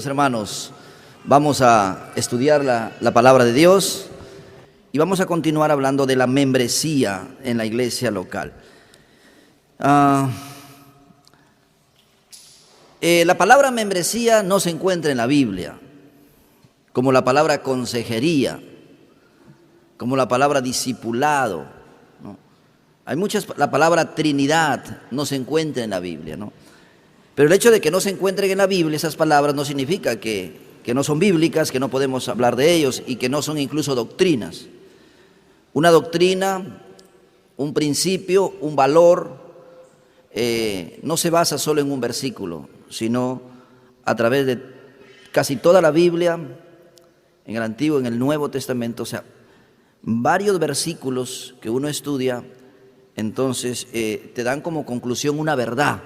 Bienvenidos, hermanos. Vamos a estudiar la palabra de Dios y vamos a continuar hablando de la membresía en la iglesia local. La palabra membresía no se encuentra en la Biblia, como la palabra consejería, como la palabra discipulado, ¿no? La palabra Trinidad no se encuentra en la Biblia, ¿no? Pero el hecho de que no se encuentren en la Biblia esas palabras no significa que no son bíblicas, que no podemos hablar de ellos y que no son incluso doctrinas. Una doctrina, un principio, un valor, no se basa solo en un versículo, sino a través de casi toda la Biblia, en el Antiguo, en el Nuevo Testamento, o sea, varios versículos que uno estudia, entonces te dan como conclusión una verdad.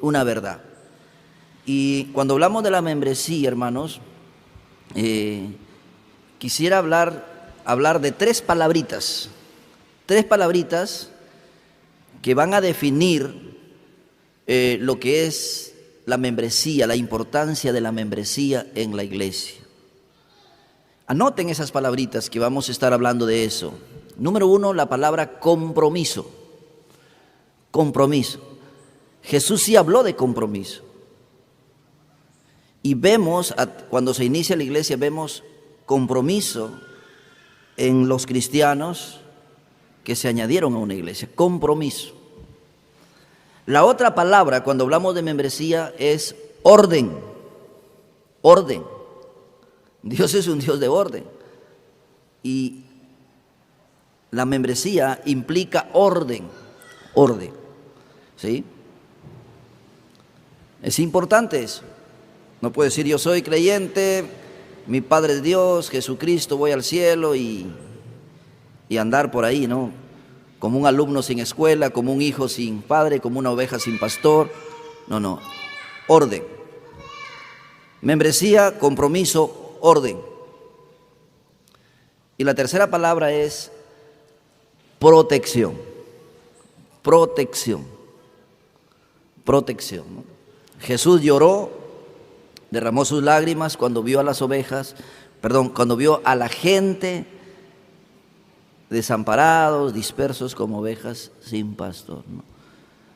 Una verdad. Y cuando hablamos de la membresía, hermanos, quisiera hablar de tres palabritas que van a definir lo que es la membresía, la importancia de la membresía en la iglesia. Anoten esas palabritas que vamos a estar hablando de eso. Número uno, la palabra compromiso. Compromiso. Jesús sí habló de compromiso. Y vemos, cuando se inicia la iglesia, vemos compromiso en los cristianos que se añadieron a una iglesia. Compromiso. La otra palabra, cuando hablamos de membresía, es orden. Orden. Dios es un Dios de orden. Y la membresía implica orden. Orden. ¿Sí? Es importante eso. No puedo decir yo soy creyente, mi Padre es Dios, Jesucristo, voy al cielo y andar por ahí, ¿no? Como un alumno sin escuela, como un hijo sin padre, como una oveja sin pastor. No. Orden. Membresía, compromiso, orden. Y la tercera palabra es protección. Protección. Protección, ¿no? Jesús lloró, derramó sus lágrimas cuando vio a las ovejas, cuando vio a la gente desamparados, dispersos como ovejas sin pastor, ¿no?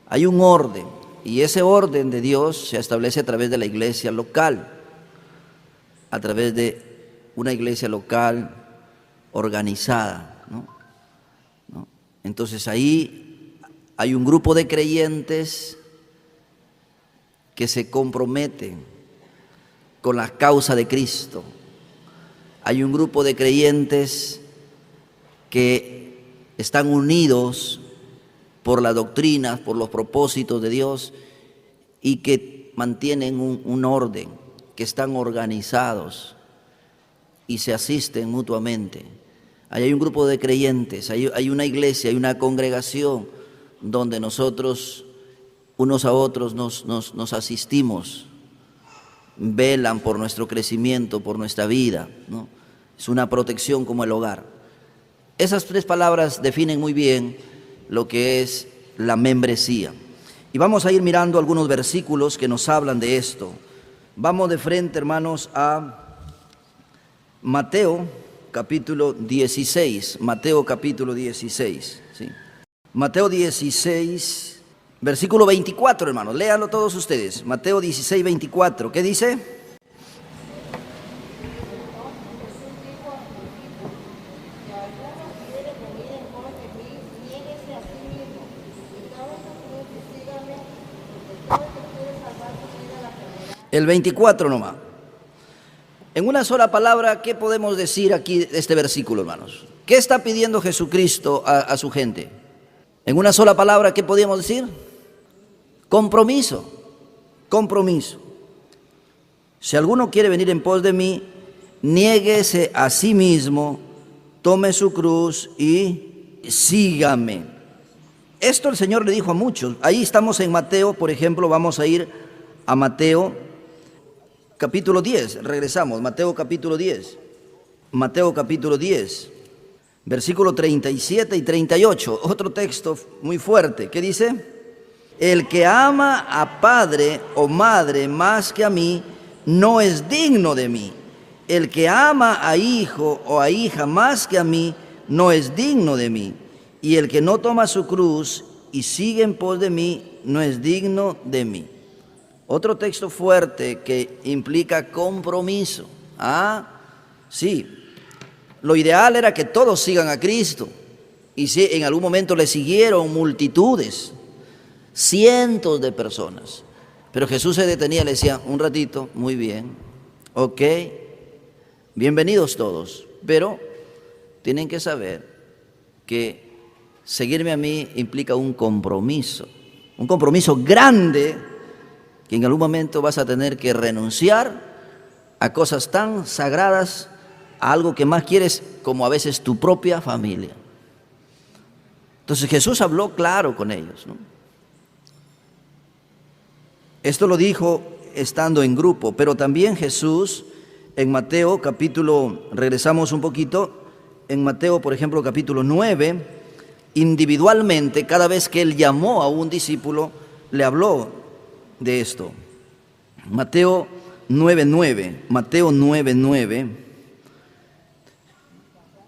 Hay un orden, y ese orden de Dios se establece a través de la iglesia local, a través de una iglesia local organizada, ¿no? Entonces ahí hay un grupo de creyentes que se comprometen con la causa de Cristo. Hay un grupo de creyentes que están unidos por la doctrina, por los propósitos de Dios y que mantienen un orden, que están organizados y se asisten mutuamente. Ahí hay un grupo de creyentes, hay una iglesia, hay una congregación donde nosotros unos a otros nos asistimos, velan por nuestro crecimiento, por nuestra vida, ¿no? Es una protección como el hogar. Esas tres palabras definen muy bien lo que es la membresía. Y vamos a ir mirando algunos versículos que nos hablan de esto. Vamos de frente, hermanos, a Mateo capítulo 16. Mateo capítulo 16, ¿sí? Mateo 16, versículo 24, hermanos, léanlo todos ustedes. Mateo 16, 24, ¿qué dice? El 24 nomás. En una sola palabra, ¿qué podemos decir aquí de este versículo, hermanos? ¿Qué está pidiendo Jesucristo a su gente? En una sola palabra, ¿qué podríamos decir? Compromiso, compromiso. Si alguno quiere venir en pos de mí, niéguese a sí mismo, tome su cruz y sígame. Esto el Señor le dijo a muchos. Ahí estamos en Mateo, por ejemplo, vamos a ir a Mateo capítulo 10. Regresamos, Mateo capítulo 10. Mateo capítulo 10, versículo 37 y 38. Otro texto muy fuerte. ¿Qué dice? El que ama a padre o madre más que a mí, no es digno de mí. El que ama a hijo o a hija más que a mí, no es digno de mí. Y el que no toma su cruz y sigue en pos de mí, no es digno de mí. Otro texto fuerte que implica compromiso. Sí, lo ideal era que todos sigan a Cristo. Y si en algún momento le siguieron multitudes, cientos de personas. Pero Jesús se detenía y le decía, un ratito, muy bien, ok, bienvenidos todos, pero tienen que saber que seguirme a mí implica un compromiso grande, que en algún momento vas a tener que renunciar a cosas tan sagradas, a algo que más quieres, como a veces tu propia familia. Entonces Jesús habló claro con ellos, ¿no? Esto lo dijo estando en grupo, pero también Jesús en Mateo capítulo, regresamos un poquito, en Mateo por ejemplo capítulo 9, individualmente cada vez que él llamó a un discípulo, le habló de esto. Mateo 9:9,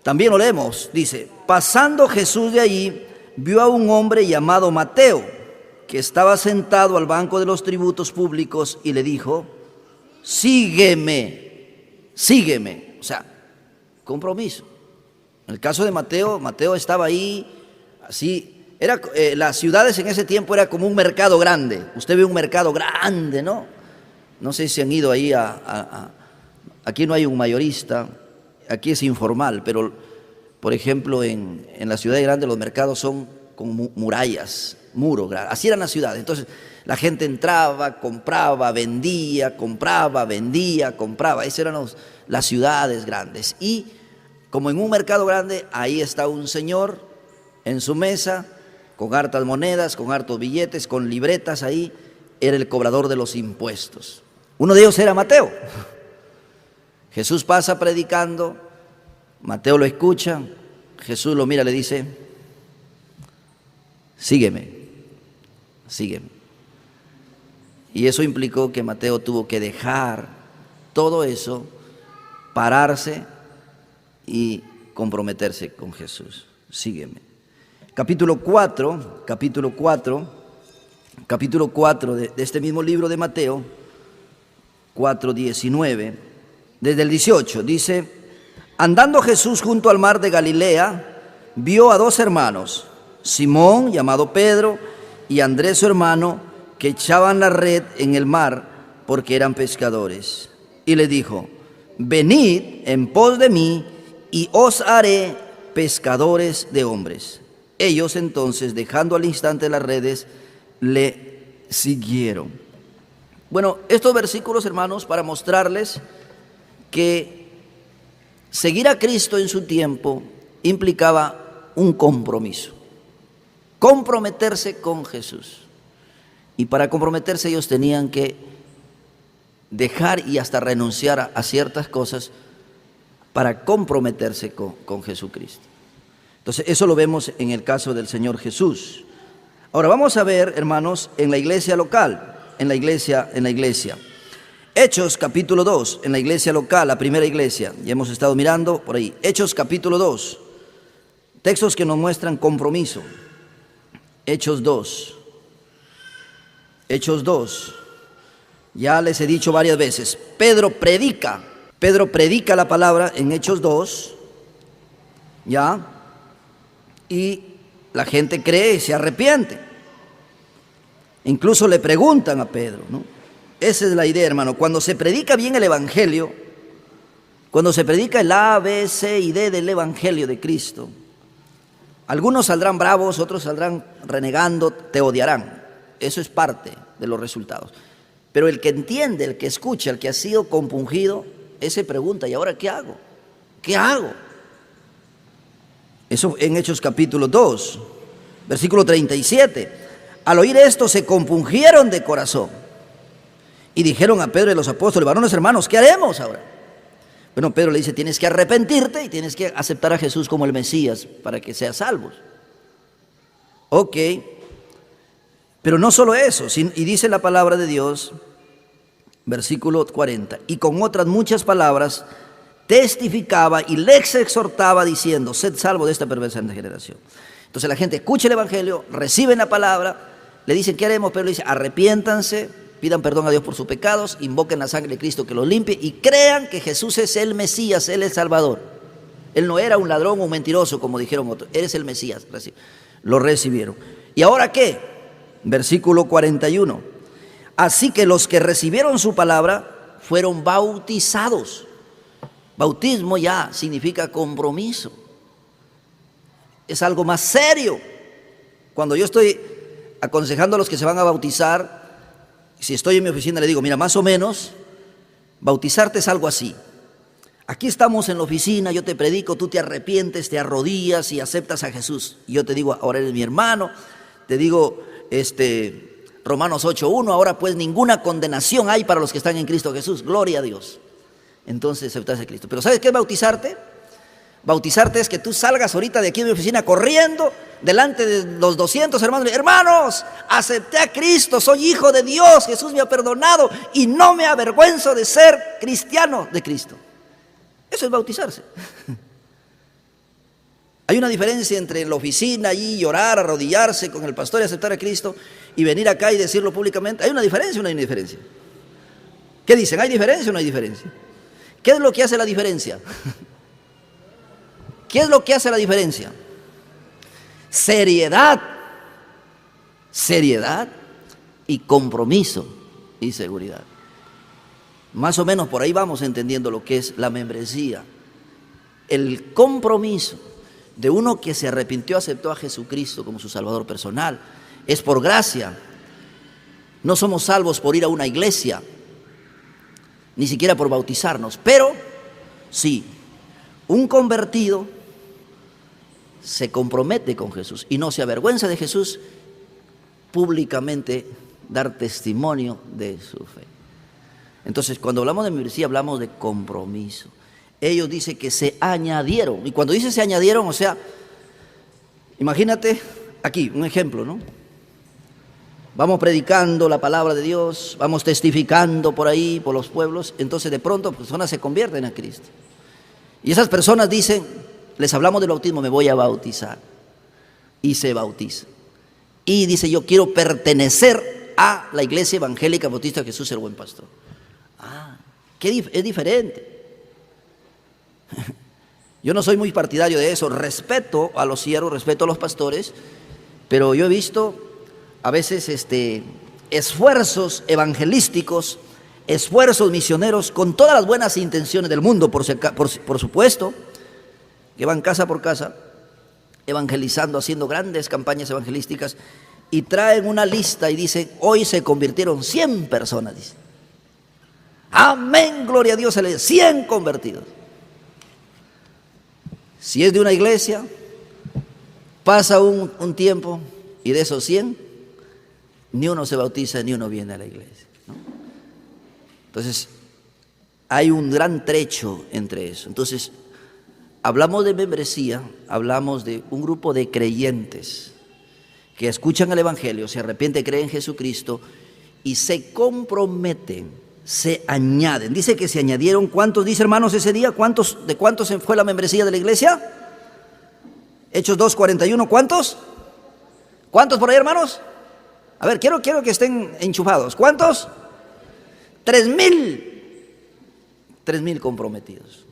también lo leemos, dice, pasando Jesús de allí, vio a un hombre llamado Mateo, que estaba sentado al banco de los tributos públicos y le dijo, sígueme, sígueme. O sea, compromiso. En el caso de Mateo, Mateo estaba ahí, así, las ciudades en ese tiempo era como un mercado grande. Usted ve un mercado grande, ¿no? No sé si han ido ahí aquí no hay un mayorista, aquí es informal, pero por ejemplo en las ciudades grandes los mercados son como murallas, muros, así eran las ciudades. Entonces la gente entraba, compraba, vendía, compraba, vendía, compraba. Esas eran las ciudades grandes. Y como en un mercado grande, ahí está un señor en su mesa, con hartas monedas, con hartos billetes, con libretas ahí, era el cobrador de los impuestos. Uno de ellos era Mateo. Jesús pasa predicando, Mateo lo escucha, Jesús lo mira, le dice, sígueme, sígueme. Y eso implicó que Mateo tuvo que dejar todo eso, pararse y comprometerse con Jesús. Sígueme. Capítulo 4 de este mismo libro de Mateo, 4:19, desde el 18, dice, andando Jesús junto al mar de Galilea, vio a dos hermanos, Simón, llamado Pedro, y Andrés su hermano, que echaban la red en el mar porque eran pescadores. Y le dijo, venid en pos de mí y os haré pescadores de hombres. Ellos entonces, dejando al instante las redes, le siguieron. Bueno, estos versículos, hermanos, para mostrarles que seguir a Cristo en su tiempo implicaba un compromiso. Comprometerse con Jesús. Y para comprometerse ellos tenían que dejar y hasta renunciar a ciertas cosas para comprometerse con Jesucristo. Entonces eso lo vemos en el caso del Señor Jesús. Ahora vamos a ver, hermanos, en la iglesia local, en la iglesia. Hechos capítulo 2, en la iglesia local, la primera iglesia, ya hemos estado mirando por ahí. Hechos capítulo 2, textos que nos muestran compromiso. Hechos 2, ya les he dicho varias veces, Pedro predica la palabra en Hechos 2, ya, y la gente cree y se arrepiente. Incluso le preguntan a Pedro, ¿no? Esa es la idea, hermano. Cuando se predica bien el Evangelio, cuando se predica el A, B, C y D del Evangelio de Cristo, algunos saldrán bravos, otros saldrán renegando, te odiarán. Eso es parte de los resultados. Pero el que entiende, el que escucha, el que ha sido compungido, ese pregunta, ¿y ahora qué hago? ¿Qué hago? Eso en Hechos capítulo 2, versículo 37. Al oír esto se compungieron de corazón y dijeron a Pedro y a los apóstoles, varones hermanos, ¿qué haremos ahora? Bueno, Pedro le dice, tienes que arrepentirte y tienes que aceptar a Jesús como el Mesías para que seas salvos. Ok, Pero no solo eso, y dice la palabra de Dios, versículo 40, y con otras muchas palabras testificaba y les exhortaba diciendo, sed salvo de esta perversa generación. Entonces la gente escucha el evangelio, reciben la palabra, le dicen ¿qué haremos? Pero le dice arrepiéntanse, pidan perdón a Dios por sus pecados, invoquen la sangre de Cristo que los limpie y crean que Jesús es el Mesías, Él es el Salvador. Él no era un ladrón o un mentiroso como dijeron otros, Él es el Mesías. Lo recibieron. ¿Y ahora qué? Versículo 41. Así que los que recibieron su palabra fueron bautizados. Bautismo ya significa compromiso. Es algo más serio. Cuando yo estoy aconsejando a los que se van a bautizar, si estoy en mi oficina le digo, mira, más o menos, bautizarte es algo así. Aquí estamos en la oficina, yo te predico, tú te arrepientes, te arrodillas y aceptas a Jesús. Y yo te digo, ahora eres mi hermano, te digo, Romanos 8:1, ahora pues ninguna condenación hay para los que están en Cristo Jesús, gloria a Dios. Entonces aceptas a Cristo. Pero ¿sabes qué es bautizarte? Bautizarte es que tú salgas ahorita de aquí de mi oficina corriendo delante de los 200 hermanos. Hermanos, acepté a Cristo, soy hijo de Dios, Jesús me ha perdonado y no me avergüenzo de ser cristiano de Cristo. Eso es bautizarse. Hay una diferencia entre la oficina allí, llorar, arrodillarse con el pastor y aceptar a Cristo y venir acá y decirlo públicamente. ¿Hay una diferencia o no hay una diferencia? ¿Qué dicen? ¿Hay diferencia o no hay diferencia? ¿Qué es lo que hace la diferencia? ¿Qué es lo que hace la diferencia? Seriedad y compromiso y seguridad. Más o menos por ahí vamos entendiendo lo que es la membresía. El compromiso de uno que se arrepintió, aceptó a Jesucristo como su Salvador personal, es por gracia. No somos salvos por ir a una iglesia, ni siquiera por bautizarnos, pero sí, un convertido se compromete con Jesús y no se avergüenza de Jesús, públicamente dar testimonio de su fe. Entonces, cuando hablamos de membresía, hablamos de compromiso. Ellos dicen que se añadieron, y cuando dice se añadieron, o sea, imagínate aquí, un ejemplo, ¿no? Vamos predicando la palabra de Dios, vamos testificando por ahí, por los pueblos, entonces de pronto personas se convierten a Cristo. Y esas personas dicen, les hablamos del bautismo, me voy a bautizar. Y se bautiza. Y dice, yo quiero pertenecer a la iglesia evangélica bautista Jesús el Buen Pastor. Es diferente. Yo no soy muy partidario de eso, respeto a los siervos, respeto a los pastores, pero yo he visto a veces esfuerzos evangelísticos, esfuerzos misioneros con todas las buenas intenciones del mundo, por supuesto, que van casa por casa, evangelizando, haciendo grandes campañas evangelísticas, y traen una lista y dicen, hoy se convirtieron 100 personas, dicen. Amén, gloria a Dios, 100 convertidos. Si es de una iglesia, pasa un tiempo y de esos 100, ni uno se bautiza, ni uno viene a la iglesia, ¿no? Entonces, hay un gran trecho entre eso. Entonces, hablamos de membresía, hablamos de un grupo de creyentes que escuchan el evangelio, se arrepienten, creen en Jesucristo y se comprometen, se añaden. Dice que se añadieron, ¿cuántos dice, hermanos, ese día? ¿De cuántos fue la membresía de la iglesia? Hechos 2:41, ¿cuántos? ¿Cuántos por ahí, hermanos? A ver, quiero que estén enchufados. ¿Cuántos? 3,000 comprometidos.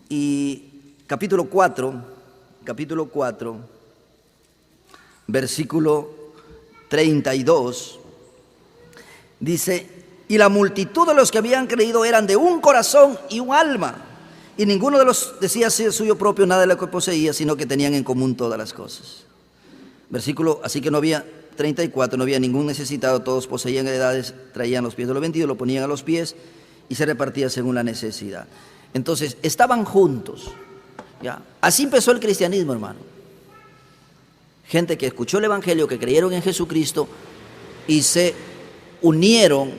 Y capítulo 4, versículo 32, dice, y la multitud de los que habían creído eran de un corazón y un alma, y ninguno de los decía ser suyo propio nada de lo que poseía, sino que tenían en común todas las cosas. Versículo, así que no había 34, no había ningún necesitado, todos poseían heredades, traían los pies de los vendidos, lo ponían a los pies y se repartía según la necesidad. Entonces, estaban juntos. ¿Ya? Así empezó el cristianismo, hermano. Gente que escuchó el evangelio, que creyeron en Jesucristo y se unieron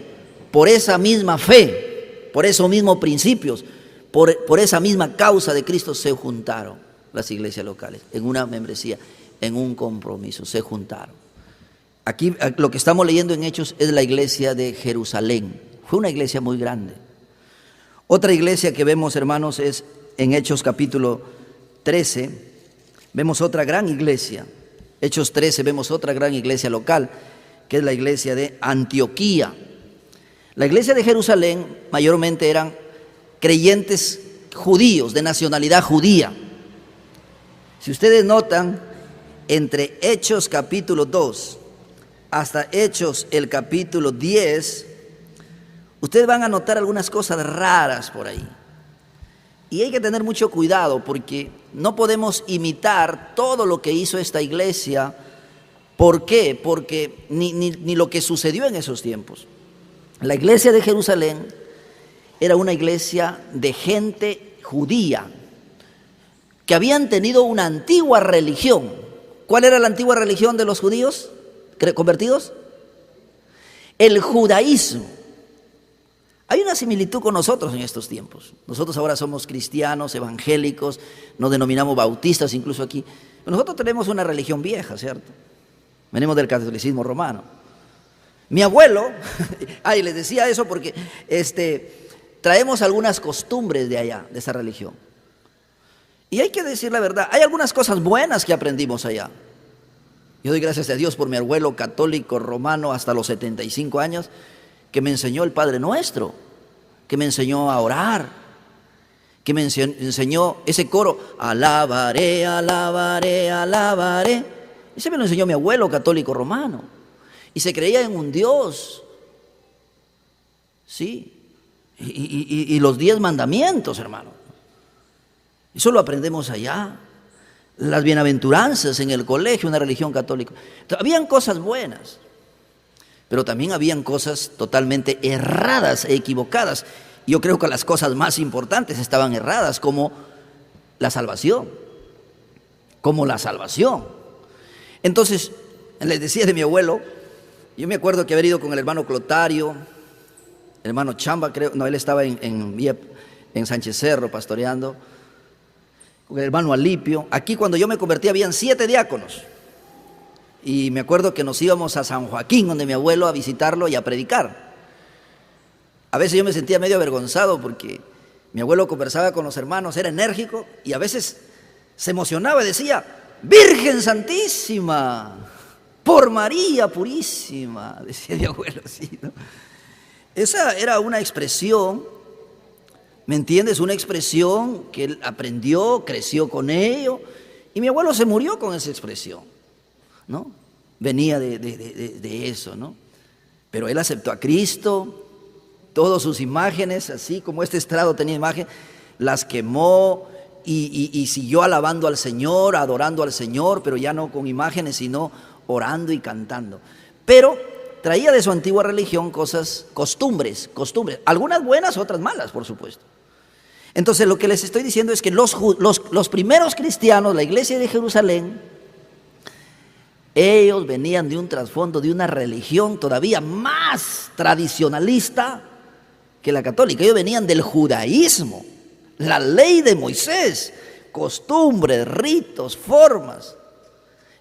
por esa misma fe, por esos mismos principios, por esa misma causa de Cristo, se juntaron las iglesias locales en una membresía. en un compromiso, se juntaron. Aquí lo que estamos leyendo en Hechos es la iglesia de Jerusalén. Fue una iglesia muy grande. Otra iglesia que vemos, hermanos, es en Hechos capítulo 13. Vemos otra gran iglesia. Hechos 13 vemos otra gran iglesia local, que es la iglesia de Antioquía. La iglesia de Jerusalén mayormente eran creyentes judíos, de nacionalidad judía. Si ustedes notan, entre Hechos capítulo 2 hasta Hechos el capítulo 10, ustedes van a notar algunas cosas raras por ahí. Y hay que tener mucho cuidado porque no podemos imitar todo lo que hizo esta iglesia. ¿Por qué? Porque ni lo que sucedió en esos tiempos. La iglesia de Jerusalén era una iglesia de gente judía que habían tenido una antigua religión. ¿Cuál era la antigua religión de los judíos convertidos? El judaísmo. Hay una similitud con nosotros en estos tiempos. Nosotros ahora somos cristianos, evangélicos, nos denominamos bautistas incluso aquí. Nosotros tenemos una religión vieja, ¿cierto? Venimos del catolicismo romano. Mi abuelo, les decía eso porque traemos algunas costumbres de allá, de esa religión. Y hay que decir la verdad, hay algunas cosas buenas que aprendimos allá. Yo doy gracias a Dios por mi abuelo católico romano hasta los 75 años, que me enseñó el Padre Nuestro, que me enseñó a orar, que me enseñó ese coro, alabaré, alabaré, alabaré. Ese me lo enseñó mi abuelo católico romano. Y se creía en un Dios, sí, y los 10 mandamientos, hermano. Eso lo aprendemos allá. Las bienaventuranzas en el colegio, una religión católica. Habían cosas buenas, pero también habían cosas totalmente erradas e equivocadas. Yo creo que las cosas más importantes estaban erradas, como la salvación. Entonces, les decía de mi abuelo, yo me acuerdo que había ido con el hermano Clotario, el hermano Chamba, creo, no, él estaba en Sánchez Cerro pastoreando, con el hermano Alipio. Aquí cuando yo me convertí habían 7 diáconos. Y me acuerdo que nos íbamos a San Joaquín, donde mi abuelo, a visitarlo y a predicar. A veces yo me sentía medio avergonzado porque mi abuelo conversaba con los hermanos, era enérgico y a veces se emocionaba y decía, Virgen Santísima, por María Purísima, decía mi abuelo así, ¿no? Esa era una expresión, ¿me entiendes? Una expresión que él aprendió, creció con ello, y mi abuelo se murió con esa expresión, ¿no? Venía de eso, ¿no? Pero él aceptó a Cristo, todas sus imágenes, así como este estrado tenía imagen, las quemó y siguió alabando al Señor, adorando al Señor, pero ya no con imágenes, sino orando y cantando. Pero traía de su antigua religión cosas, costumbres, algunas buenas, otras malas, por supuesto. Entonces lo que les estoy diciendo es que los primeros cristianos, la iglesia de Jerusalén, ellos venían de un trasfondo, de una religión todavía más tradicionalista que la católica. Ellos venían del judaísmo, la ley de Moisés, costumbres, ritos, formas.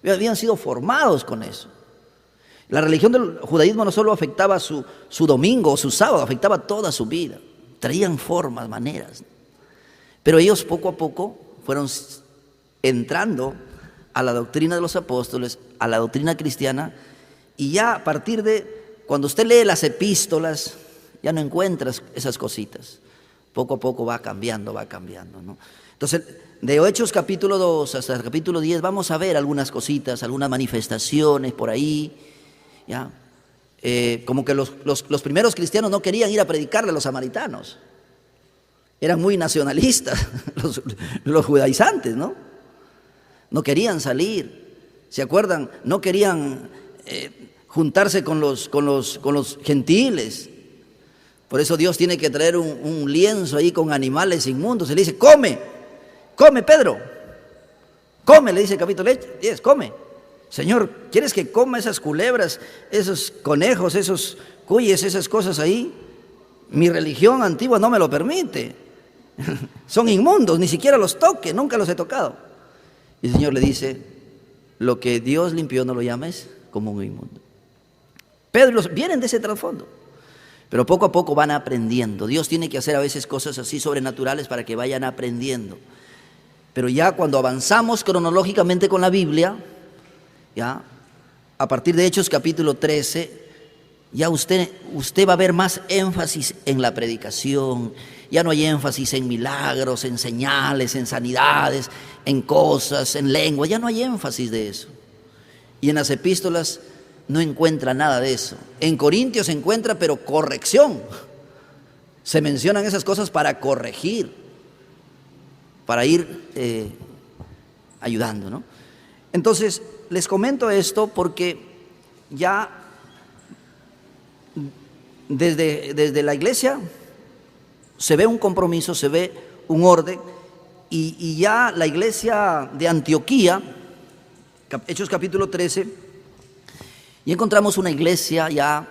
Ellos habían sido formados con eso. La religión del judaísmo no solo afectaba su domingo o su sábado, afectaba toda su vida. Traían formas, maneras. Pero ellos poco a poco fueron entrando a la doctrina de los apóstoles, a la doctrina cristiana, y ya a partir de, cuando usted lee las epístolas, ya no encuentras esas cositas. Poco a poco va cambiando, ¿no? Entonces, de Hechos capítulo 2 hasta el capítulo 10 vamos a ver algunas cositas, algunas manifestaciones por ahí, ¿ya? Como que los primeros cristianos no querían ir a predicarle a los samaritanos. Eran muy nacionalistas, los judaizantes, ¿no? No querían salir, ¿se acuerdan? No querían juntarse con los gentiles. Por eso Dios tiene que traer un lienzo ahí con animales inmundos. Y le dice, come Pedro, come, le dice el capítulo 10, come. Señor, ¿quieres que coma esas culebras, esos conejos, esos cuyes, esas cosas ahí? Mi religión antigua no me lo permite. Son inmundos, ni siquiera los toque, nunca los he tocado. Y el Señor le dice, lo que Dios limpió no lo llames como un inmundo. Pedro, vienen de ese trasfondo, pero poco a poco van aprendiendo. Dios tiene que hacer a veces cosas así sobrenaturales para que vayan aprendiendo. Pero ya cuando avanzamos cronológicamente con la Biblia, ya a partir de Hechos capítulo 13, ya usted va a ver más énfasis en la predicación. Ya no hay énfasis en milagros, en señales, en sanidades, en cosas, en lengua. Ya no hay énfasis de eso. Y en las epístolas no encuentra nada de eso. En Corintios se encuentra, pero corrección. Se mencionan esas cosas para corregir, para ir ayudando, ¿no? Entonces, les comento esto porque ya desde la iglesia se ve un compromiso, se ve un orden, y ya la iglesia de Antioquía, Hechos capítulo 13, y encontramos una iglesia ya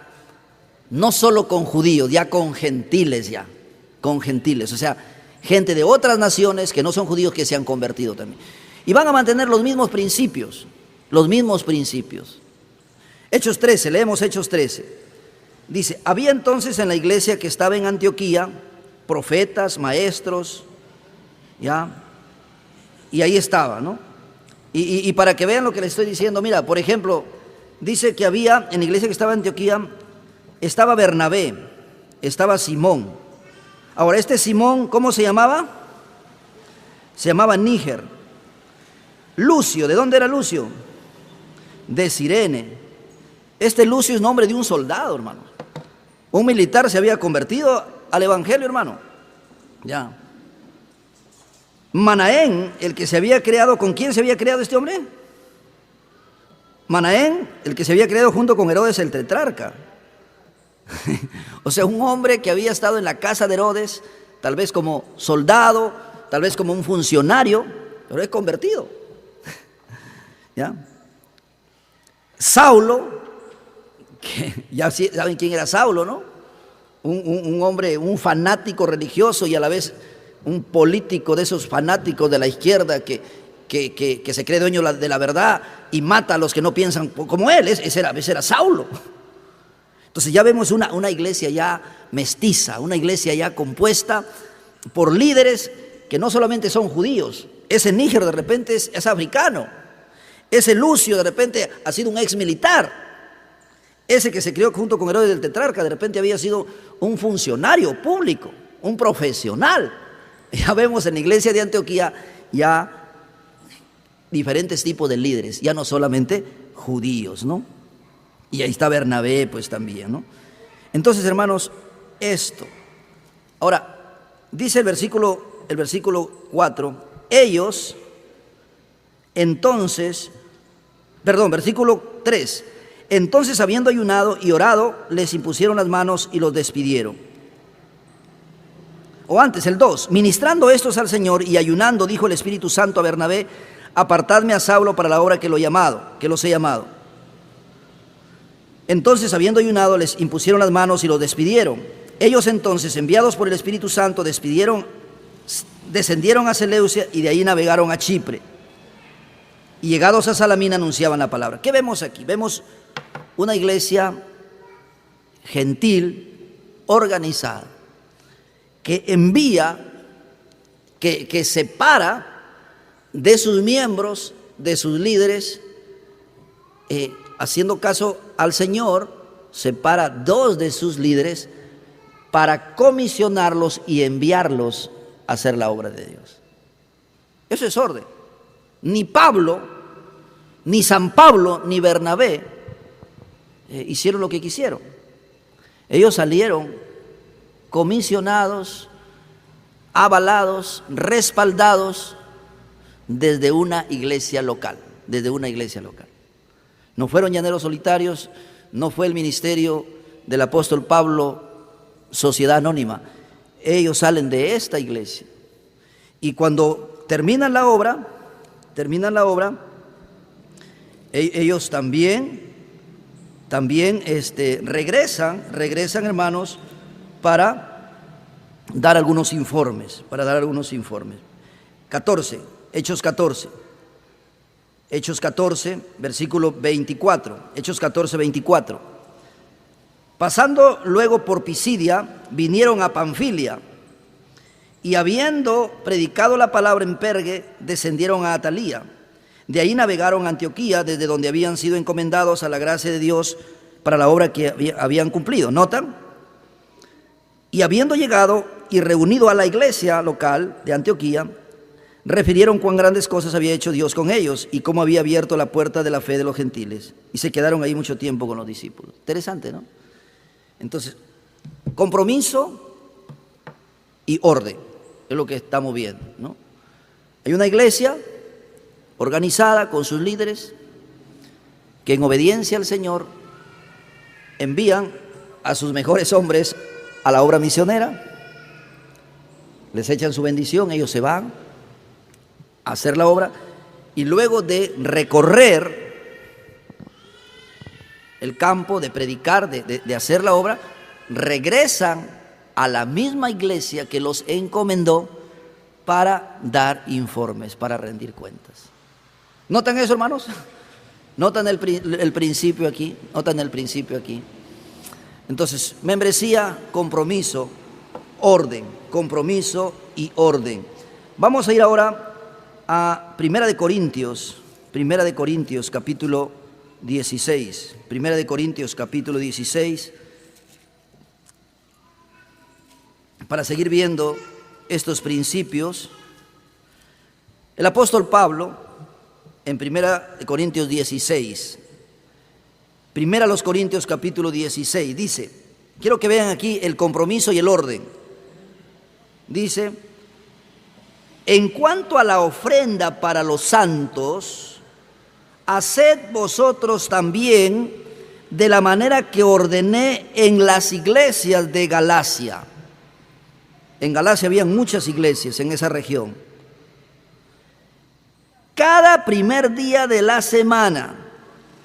no solo con judíos, ya con gentiles, o sea, gente de otras naciones que no son judíos que se han convertido también. Y van a mantener los mismos principios. Hechos 13, leemos Hechos 13. Dice, había entonces en la iglesia que estaba en Antioquía profetas, maestros, ¿ya? Y ahí estaba, ¿no? Y para que vean lo que les estoy diciendo, mira, por ejemplo, dice que había en la iglesia que estaba en Antioquía, estaba Bernabé, estaba Simón. Ahora, este Simón, ¿cómo se llamaba? Se llamaba Níger. Lucio, ¿de dónde era Lucio? De Cirene. Este Lucio es nombre de un soldado, hermano. Un militar se había convertido al evangelio, hermano. Ya. Manaén, el que se había creado, ¿con quién se había creado este hombre? Manaén, el que se había creado junto con Herodes el tetrarca. O sea, un hombre que había estado en la casa de Herodes, tal vez como soldado, tal vez como un funcionario, pero es convertido. ¿Ya? Saulo, que ya saben quién era Saulo, ¿no? Un hombre, un fanático religioso y a la vez un político de esos fanáticos de la izquierda que se cree dueño de la verdad y mata a los que no piensan como él. Ese era Saulo. Entonces ya vemos una iglesia ya mestiza, una iglesia ya compuesta por líderes que no solamente son judíos. Ese Níger de repente es africano. Ese Lucio de repente ha sido un ex militar. Ese que se crió junto con Herodes del tetrarca de repente había sido un funcionario público, un profesional. Ya vemos en la iglesia de Antioquía ya diferentes tipos de líderes, ya no solamente judíos, ¿no? Y ahí está Bernabé, pues también, ¿no? Entonces, hermanos, esto. Ahora, dice el versículo 4, ellos, entonces, versículo 3, entonces habiendo ayunado y orado, les impusieron las manos y los despidieron. O antes, el 2, ministrando estos al Señor y ayunando, dijo el Espíritu Santo a Bernabé, apartadme a Saulo para la obra que los he llamado. Entonces, habiendo ayunado, les impusieron las manos y los despidieron. Ellos entonces, enviados por el Espíritu Santo, descendieron a Seleucia y de ahí navegaron a Chipre. Y llegados a Salamina anunciaban la palabra. ¿Qué vemos aquí? Vemos una iglesia gentil, organizada, que envía, que separa de sus miembros, de sus líderes, haciendo caso al Señor, separa 2 de sus líderes para comisionarlos y enviarlos a hacer la obra de Dios. Eso es orden. Ni Pablo, ni San Pablo, ni Bernabé hicieron lo que quisieron. Ellos salieron comisionados, avalados, respaldados desde una iglesia local, No fueron llaneros solitarios, no fue el ministerio del apóstol Pablo, sociedad anónima. Ellos salen de esta iglesia. Y cuando terminan la obra, ellos también regresan, hermanos, para dar algunos informes. 14, Hechos 14. Hechos 14, versículo 24. Hechos 14, 24. Pasando luego por Pisidia, vinieron a Panfilia, y habiendo predicado la palabra en Perge, descendieron a Atalía. De ahí navegaron a Antioquía, desde donde habían sido encomendados a la gracia de Dios para la obra que habían cumplido. ¿Notan? Y habiendo llegado y reunido a la iglesia local de Antioquía, refirieron cuán grandes cosas había hecho Dios con ellos y cómo había abierto la puerta de la fe de los gentiles. Y se quedaron ahí mucho tiempo con los discípulos. Interesante, ¿no? Entonces, compromiso y orden es lo que estamos viendo, ¿no? Hay una iglesia organizada con sus líderes que en obediencia al Señor envían a sus mejores hombres a la obra misionera, les echan su bendición, ellos se van a hacer la obra y luego de recorrer el campo, de predicar, de hacer la obra, regresan a la misma iglesia que los encomendó para dar informes, para rendir cuentas. ¿Notan eso, hermanos? ¿Notan el principio aquí? ¿Notan el principio aquí? Entonces, membresía, compromiso, orden, compromiso y orden. Vamos a ir ahora a Primera de Corintios capítulo 16. Primera de Corintios capítulo 16, para seguir viendo estos principios. El apóstol Pablo, en Primera de Corintios 16, Primera a los Corintios capítulo 16, dice, quiero que vean aquí el compromiso y el orden. Dice, en cuanto a la ofrenda para los santos, haced vosotros también de la manera que ordené en las iglesias de Galacia. En Galacia había muchas iglesias en esa región. Cada primer día de la semana,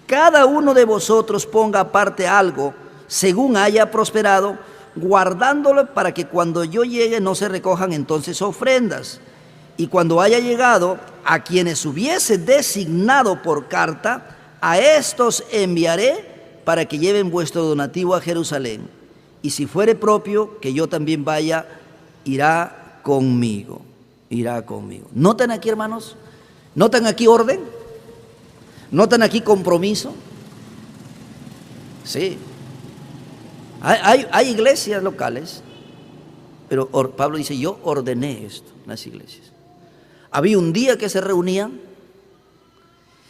cada uno de vosotros ponga aparte algo según haya prosperado, guardándolo para que cuando yo llegue no se recojan entonces ofrendas. Y cuando haya llegado, a quienes hubiese designado por carta, a estos enviaré para que lleven vuestro donativo a Jerusalén. Y si fuere propio que yo también vaya, irá conmigo. Irá conmigo. ¿Notan aquí, hermanos? ¿Notan aquí orden? ¿Notan aquí compromiso? Sí. Hay iglesias locales, pero Pablo dice, yo ordené esto en las iglesias. Había un día que se reunían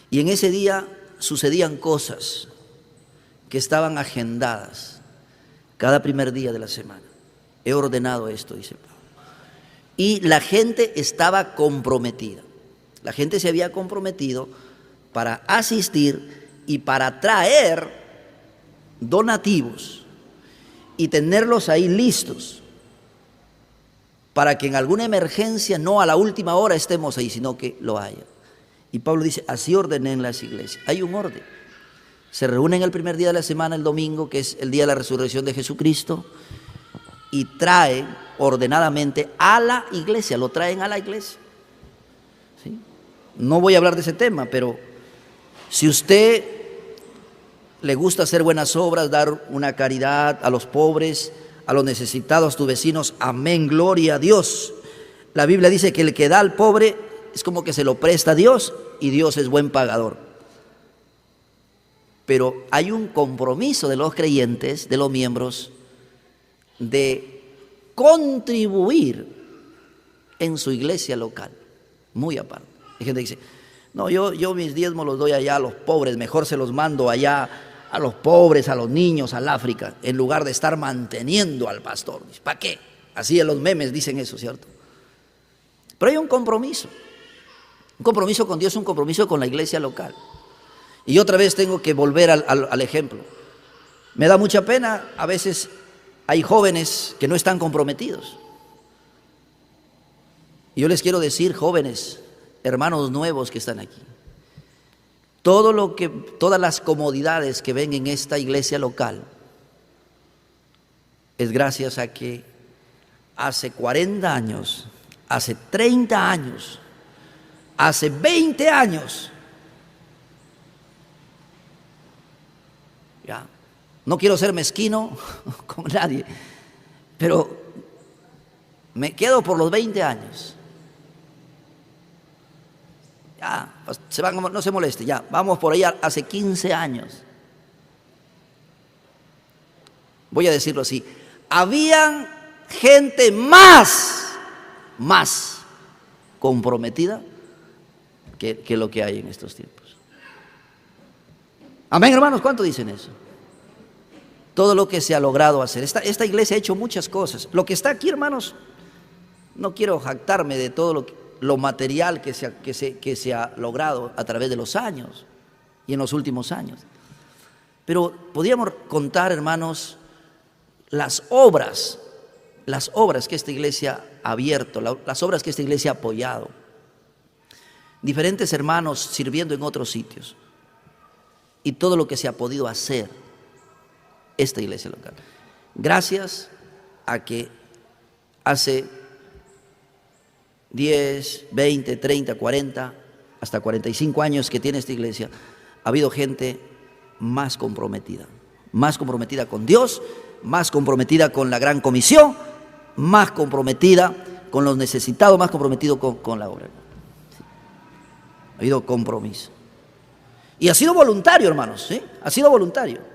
y en ese día sucedían cosas que estaban agendadas cada primer día de la semana. He ordenado esto, dice Pablo. Y la gente estaba comprometida. La gente se había comprometido para asistir y para traer donativos y tenerlos ahí listos para que en alguna emergencia, no a la última hora estemos ahí, sino que lo haya. Y Pablo dice, así ordené en las iglesias. Hay un orden. Se reúnen el primer día de la semana, el domingo, que es el día de la resurrección de Jesucristo, y traen ordenadamente a la iglesia, lo traen a la iglesia. ¿Sí? No voy a hablar de ese tema, pero si usted le gusta hacer buenas obras, dar una caridad a los pobres, a los necesitados, a tus vecinos, amén, gloria a Dios. La Biblia dice que el que da al pobre es como que se lo presta a Dios y Dios es buen pagador. Pero hay un compromiso de los creyentes, de los miembros, de contribuir en su iglesia local, muy aparte. Hay gente que dice, no, yo mis diezmos los doy allá a los pobres, mejor se los mando allá a los pobres, a los niños, al África, en lugar de estar manteniendo al pastor. ¿Para qué? Así en los memes dicen eso, ¿cierto? Pero hay un compromiso con Dios, un compromiso con la iglesia local. Y otra vez tengo que volver al ejemplo. Me da mucha pena, a veces hay jóvenes que no están comprometidos. Y yo les quiero decir, jóvenes, hermanos nuevos que están aquí, todas las comodidades que ven en esta iglesia local es gracias a que hace 40 años, hace 30 años, hace 20 años Ya. No quiero ser mezquino con nadie, pero me quedo por los 20 años. Ya, no se moleste, ya, vamos por ahí hace 15 años. Voy a decirlo así, habían gente más comprometida que lo que hay en estos tiempos. Amén, hermanos, ¿cuánto dicen eso? Todo lo que se ha logrado hacer. Esta iglesia ha hecho muchas cosas. Lo que está aquí, hermanos, no quiero jactarme de todo lo material que se ha logrado a través de los años y en los últimos años. Pero podríamos contar, hermanos, las obras que esta iglesia ha abierto, las obras que esta iglesia ha apoyado. Diferentes hermanos sirviendo en otros sitios. Y todo lo que se ha podido hacer esta iglesia local. Gracias a que hace 10, 20, 30, 40, hasta 45 años que tiene esta iglesia, ha habido gente más comprometida con Dios, más comprometida con la gran comisión, más comprometida con los necesitados, más comprometido con la obra. Ha habido compromiso. Y ha sido voluntario, hermanos, ¿sí? Ha sido voluntario.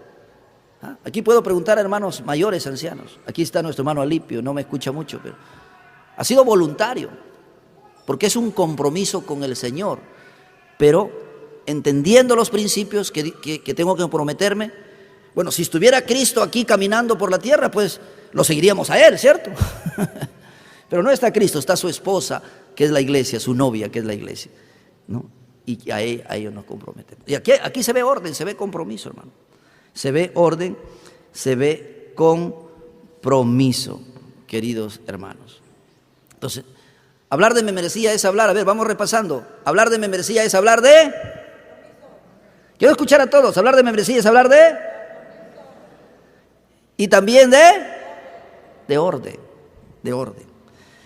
Aquí puedo preguntar a hermanos mayores, ancianos. Aquí está nuestro hermano Alipio, no me escucha mucho, pero ha sido voluntario, porque es un compromiso con el Señor. Pero entendiendo los principios que tengo que comprometerme, bueno, si estuviera Cristo aquí caminando por la tierra, pues lo seguiríamos a Él, ¿cierto? Pero no está Cristo, está su esposa, que es la iglesia, su novia, que es la iglesia, ¿no? Y a ellos nos comprometemos. Y aquí se ve orden, se ve compromiso, hermano. Se ve orden, se ve compromiso, queridos hermanos. Entonces, hablar de membresía es hablar, a ver, vamos repasando. Hablar de membresía es hablar de... Quiero escuchar a todos. Hablar de membresía es hablar de... Y también de orden, de orden.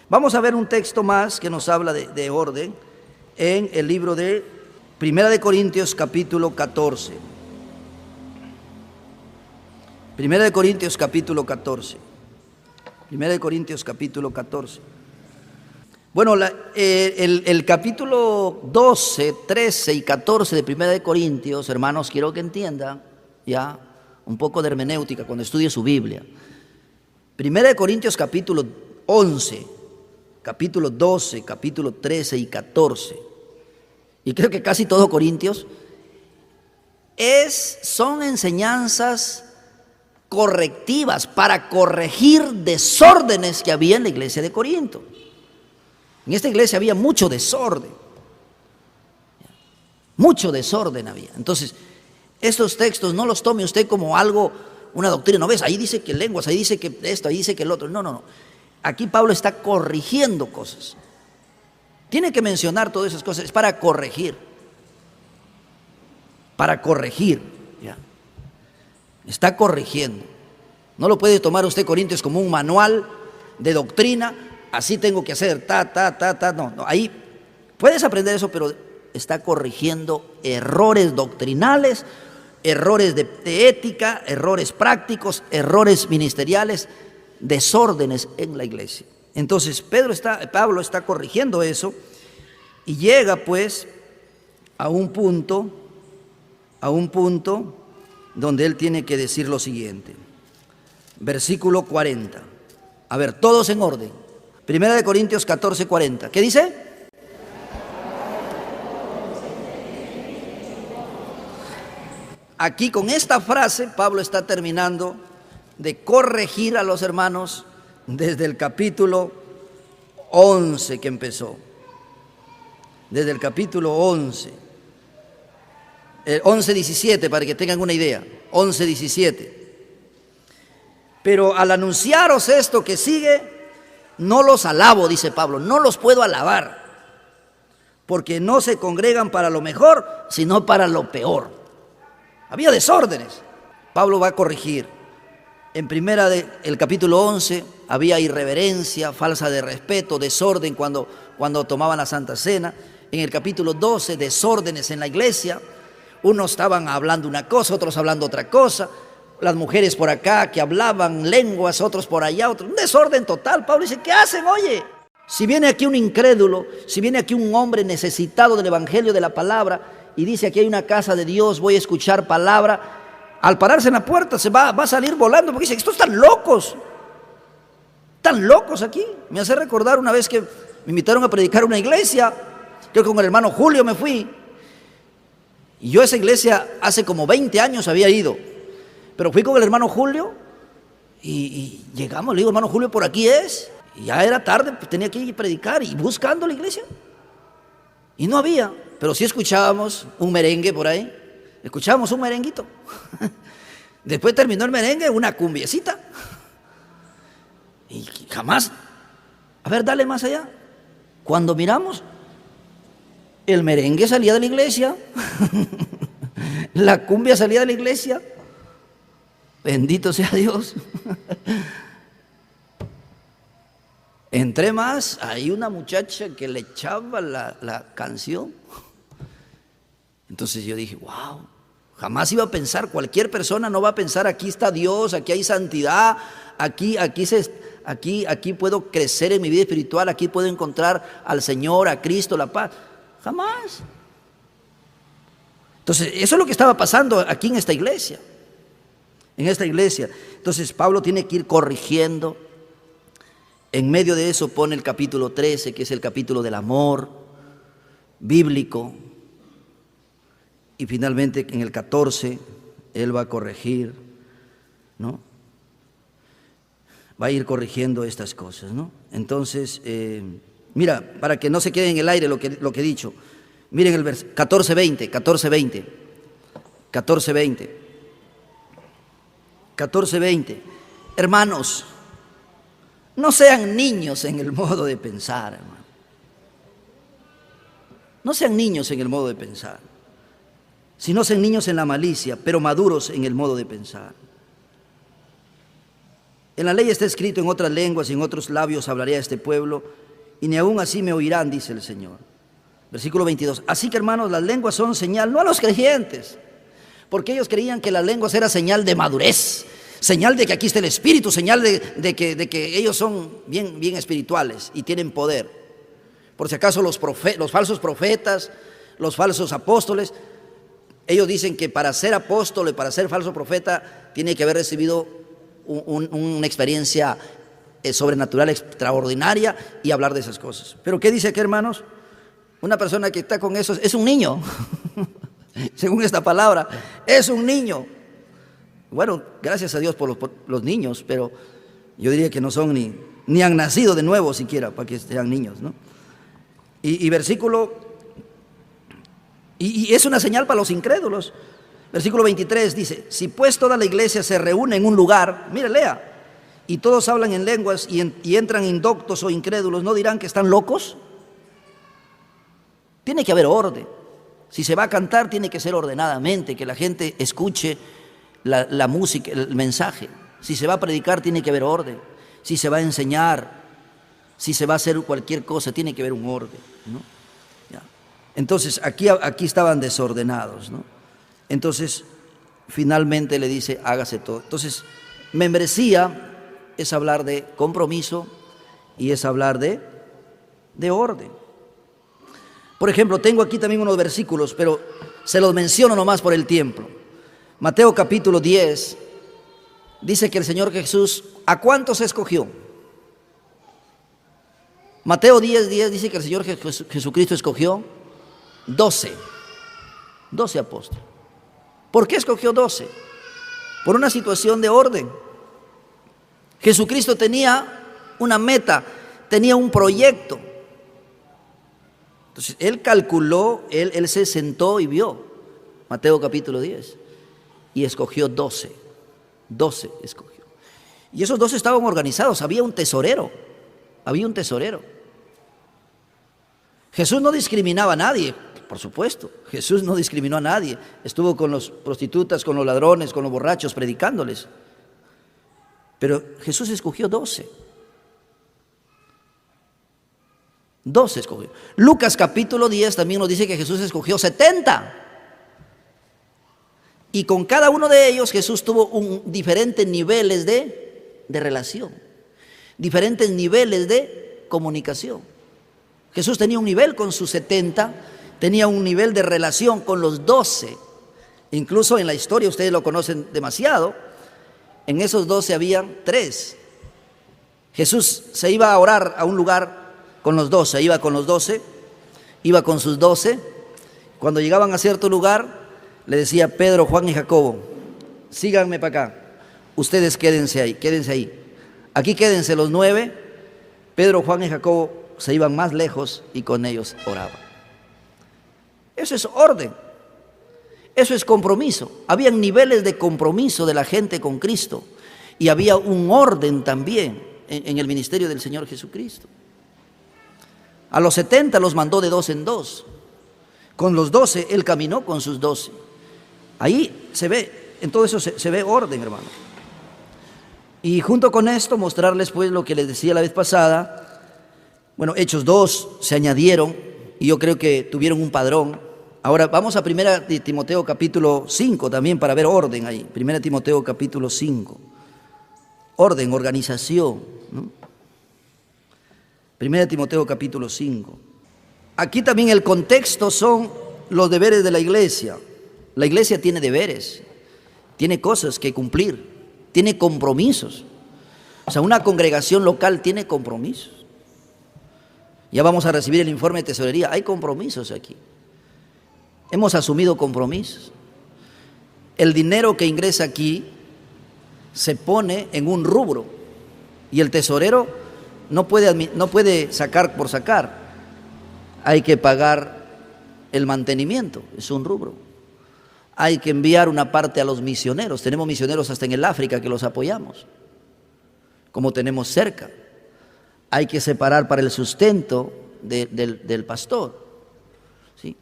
Vamos a ver un texto más que nos habla de orden en el libro de Primera de Corintios capítulo 14. Primera de Corintios capítulo 14. Primera de Corintios capítulo 14. Bueno, el capítulo 12, 13 y 14 de Primera de Corintios, hermanos, quiero que entiendan ya un poco de hermenéutica cuando estudie su Biblia. Primera de Corintios capítulo 11, capítulo 12, capítulo 13 y 14. Y creo que casi todo Corintios son enseñanzas correctivas para corregir desórdenes que había en la iglesia de Corinto. En esta iglesia había mucho desorden había. Entonces, estos textos no los tome usted como algo, una doctrina. No ves, ahí dice que lenguas, ahí dice que esto, ahí dice que el otro. No. Aquí Pablo está corrigiendo cosas. Tiene que mencionar todas esas cosas, es para corregir. ¿Ya? Está corrigiendo. No lo puede tomar usted, Corintios, como un manual de doctrina. Así tengo que hacer, no. Ahí puedes aprender eso, pero está corrigiendo errores doctrinales, errores de ética, errores prácticos, errores ministeriales, desórdenes en la iglesia. Entonces Pablo está corrigiendo eso y llega pues a un punto donde él tiene que decir lo siguiente. Versículo 40. A ver, todos en orden. Primera de Corintios 14, 40. ¿Qué dice? Aquí con esta frase Pablo está terminando de corregir a los hermanos desde el capítulo 11 que empezó. Desde el capítulo 11. 11:17 para que tengan una idea. 11:17. Pero al anunciaros esto que sigue, no los alabo, dice Pablo, no los puedo alabar, porque no se congregan para lo mejor, sino para lo peor. Había desórdenes. Pablo va a corregir. En primera del capítulo 11 había irreverencia, falsa de respeto, desorden cuando tomaban la Santa Cena. En el capítulo 12, desórdenes en la iglesia, Unos estaban hablando una cosa, otros hablando otra cosa. Las mujeres por acá que hablaban lenguas, otros por allá, otros. Un desorden total. Pablo dice, ¿qué hacen? Oye, si viene aquí un incrédulo, si viene aquí un hombre necesitado del evangelio, de la palabra, y dice, aquí hay una casa de Dios, voy a escuchar palabra, al pararse en la puerta se va a salir volando, porque dice, estos están locos aquí. Me hace recordar una vez que me invitaron a predicar a una iglesia, yo con el hermano Julio me fui, y yo a esa iglesia hace como 20 años había ido, pero fui con el hermano Julio, y llegamos, le digo, hermano Julio, por aquí es, y ya era tarde, pues tenía que ir a predicar, y buscando la iglesia, y no había, pero sí escuchábamos un merengue por ahí, escuchábamos un merenguito, después terminó el merengue, una cumbiecita, y jamás, a ver, dale más allá, cuando miramos, el merengue salía de la iglesia, la cumbia salía de la iglesia, bendito sea Dios. Entré más, hay una muchacha que le echaba la canción. Entonces yo dije, wow, jamás iba a pensar, cualquier persona no va a pensar, aquí está Dios, aquí hay santidad, aquí puedo crecer en mi vida espiritual, aquí puedo encontrar al Señor, a Cristo, la paz. Jamás. Entonces, eso es lo que estaba pasando aquí en esta iglesia. En esta iglesia. Entonces, Pablo tiene que ir corrigiendo. En medio de eso pone el capítulo 13, que es el capítulo del amor bíblico. Y finalmente en el 14, él va a corregir, ¿no? Va a ir corrigiendo estas cosas, ¿no? Entonces, mira, para que no se quede en el aire lo que he dicho. Miren el versículo 14:20. Hermanos, no sean niños en el modo de pensar, hermano. No sean niños en el modo de pensar, sino sean niños en la malicia, pero maduros en el modo de pensar. En la ley está escrito, en otras lenguas y en otros labios hablaré a este pueblo, y ni aún así me oirán, dice el Señor. Versículo 22. Así que, hermanos, las lenguas son señal, no a los creyentes, porque ellos creían que las lenguas era señal de madurez, señal de que aquí está el Espíritu, señal de que ellos son bien espirituales y tienen poder. Por si acaso los falsos profetas, los falsos apóstoles, ellos dicen que para ser apóstol y para ser falso profeta tiene que haber recibido una experiencia sobrenatural extraordinaria y hablar de esas cosas. Pero ¿qué dice aquí, hermanos? Una persona que está con eso es un niño. Según esta palabra, es un niño. Bueno, gracias a Dios por los niños, pero yo diría que no son ni han nacido de nuevo siquiera para que sean niños, ¿no? Y es una señal para los incrédulos. Versículo 23 dice, si pues toda la iglesia se reúne en un lugar, mire, lea, y todos hablan en lenguas y entran indoctos o incrédulos, ¿no dirán que están locos? Tiene que haber orden. Si se va a cantar, tiene que ser ordenadamente, que la gente escuche la música, el mensaje. Si se va a predicar, tiene que haber orden. Si se va a enseñar, si se va a hacer cualquier cosa, tiene que haber un orden, ¿no? Ya. Entonces, aquí estaban desordenados, ¿no? Entonces, finalmente le dice, hágase todo. Entonces, membresía es hablar de compromiso y es hablar de orden. Por ejemplo, tengo aquí también unos versículos, pero se los menciono nomás por el tiempo. Mateo capítulo 10 dice que el Señor Jesús, ¿a cuántos escogió? Mateo 10:10 dice que el Señor Jesucristo escogió 12 apóstoles. ¿Por qué escogió 12? Por una situación de orden. Jesucristo tenía una meta, tenía un proyecto. Entonces, él calculó, él se sentó y vio, Mateo capítulo 10, y escogió 12 escogió. Y esos 12 estaban organizados, había un tesorero. Jesús no discriminaba a nadie, por supuesto, Jesús no discriminó a nadie, estuvo con las prostitutas, con los ladrones, con los borrachos, predicándoles. Pero Jesús escogió 12 escogió. Lucas capítulo 10 también nos dice que Jesús escogió 70. Y con cada uno de ellos Jesús tuvo diferentes niveles de relación, diferentes niveles de comunicación. Jesús tenía un nivel con sus 70, tenía un nivel de relación con los 12. Incluso en la historia, ustedes lo conocen demasiado, en esos 12 habían 3. Jesús se iba a orar a un lugar con los 12, iba con los 12, iba con sus 12. Cuando llegaban a cierto lugar, le decía Pedro, Juan y Jacobo, síganme para acá, ustedes quédense ahí, quédense ahí. Aquí quédense los 9, Pedro, Juan y Jacobo se iban más lejos y con ellos oraban. Eso es orden, eso es compromiso. Habían niveles de compromiso de la gente con Cristo y había un orden también en el ministerio del Señor Jesucristo. A los 70 los mandó de 2 en 2. Con los 12 Él caminó con sus 12. Ahí se ve, en todo eso se ve orden, hermano. Y junto con esto mostrarles pues lo que les decía la vez pasada. Bueno, Hechos 2 se añadieron y yo creo que tuvieron un padrón. Ahora vamos a 1 Timoteo capítulo 5 también para ver orden ahí. 1 Timoteo capítulo 5. Orden, organización, ¿no? 1 Timoteo capítulo 5. Aquí también el contexto son los deberes de la iglesia. La iglesia tiene deberes, tiene cosas que cumplir, tiene compromisos. O sea, una congregación local tiene compromisos. Ya vamos a recibir el informe de tesorería. Hay compromisos aquí. Hemos asumido compromisos. El dinero que ingresa aquí se pone en un rubro y el tesorero no puede sacar por sacar. Hay que pagar el mantenimiento, es un rubro. Hay que enviar una parte a los misioneros. Tenemos misioneros hasta en el África que los apoyamos, como tenemos cerca. Hay que separar para el sustento del pastor, ¿sí?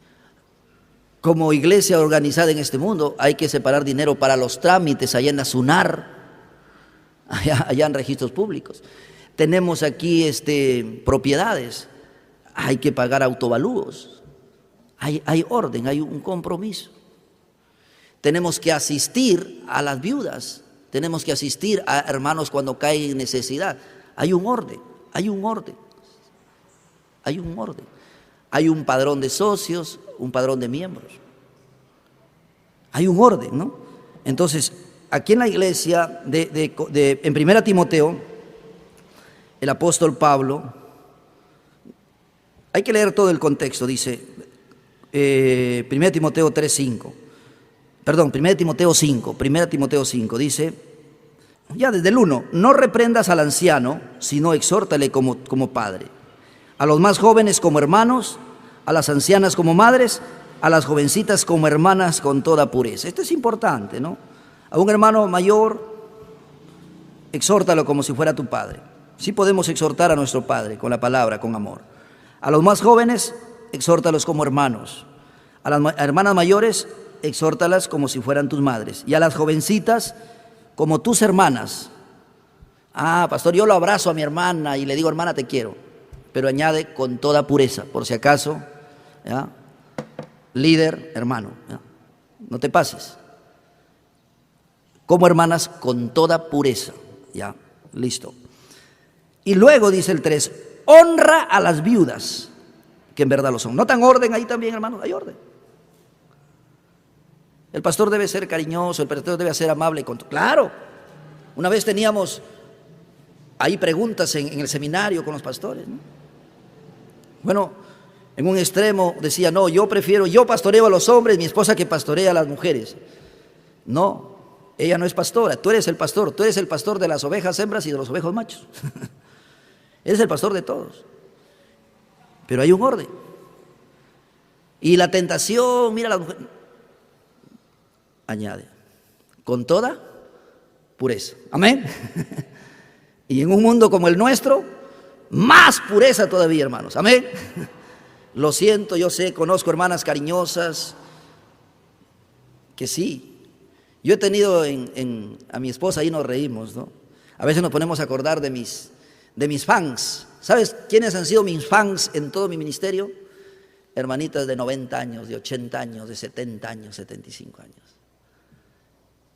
Como iglesia organizada en este mundo, hay que separar dinero para los trámites allá en la SUNAR, allá en registros públicos. Tenemos aquí propiedades, hay que pagar autovalúos. Hay orden, hay un compromiso. Tenemos que asistir a las viudas, tenemos que asistir a hermanos cuando caen en necesidad. Hay un orden, hay un orden, hay un orden. Hay un padrón de socios, un padrón de miembros. Hay un orden, ¿no? Entonces, aquí en la iglesia, en 1 Timoteo, el apóstol Pablo, hay que leer todo el contexto, dice 1 Timoteo 3:5. Perdón, 1 Timoteo 5, dice, ya desde el 1, no reprendas al anciano, sino exhórtale como padre, a los más jóvenes como hermanos, a las ancianas como madres, a las jovencitas como hermanas con toda pureza. Esto es importante, ¿no? A un hermano mayor, exhórtalo como si fuera tu padre. Sí podemos exhortar a nuestro padre con la palabra, con amor. A los más jóvenes, exhórtalos como hermanos. A las hermanas mayores, exhórtalas como si fueran tus madres. Y a las jovencitas, como tus hermanas. Ah, pastor, yo lo abrazo a mi hermana y le digo, hermana, te quiero. Pero añade, con toda pureza, por si acaso, ¿ya? Líder, hermano, ¿ya? No te pases. Como hermanas, con toda pureza. Ya, listo. Y luego dice el 3, honra a las viudas, que en verdad lo son. ¿Notan orden ahí también, hermanos? Hay orden. El pastor debe ser cariñoso, el pastor debe ser amable. Claro, una vez teníamos ahí preguntas en el seminario con los pastores, ¿no? Bueno, en un extremo decía, no, yo pastoreo a los hombres, mi esposa que pastorea a las mujeres. No, ella no es pastora, tú eres el pastor de las ovejas hembras y de los ovejos machos. Eres el pastor de todos. Pero hay un orden. Y la tentación, mira, las mujeres, añade, con toda pureza. Amén. Y en un mundo como el nuestro, más pureza todavía, hermanos. Amén. Lo siento, yo sé, conozco hermanas cariñosas que sí. Yo he tenido a mi esposa, ahí nos reímos, ¿no? A veces nos ponemos a acordar de mis fans. ¿Sabes quiénes han sido mis fans en todo mi ministerio? Hermanitas de 90 años, de 80 años, de 70 años, 75 años.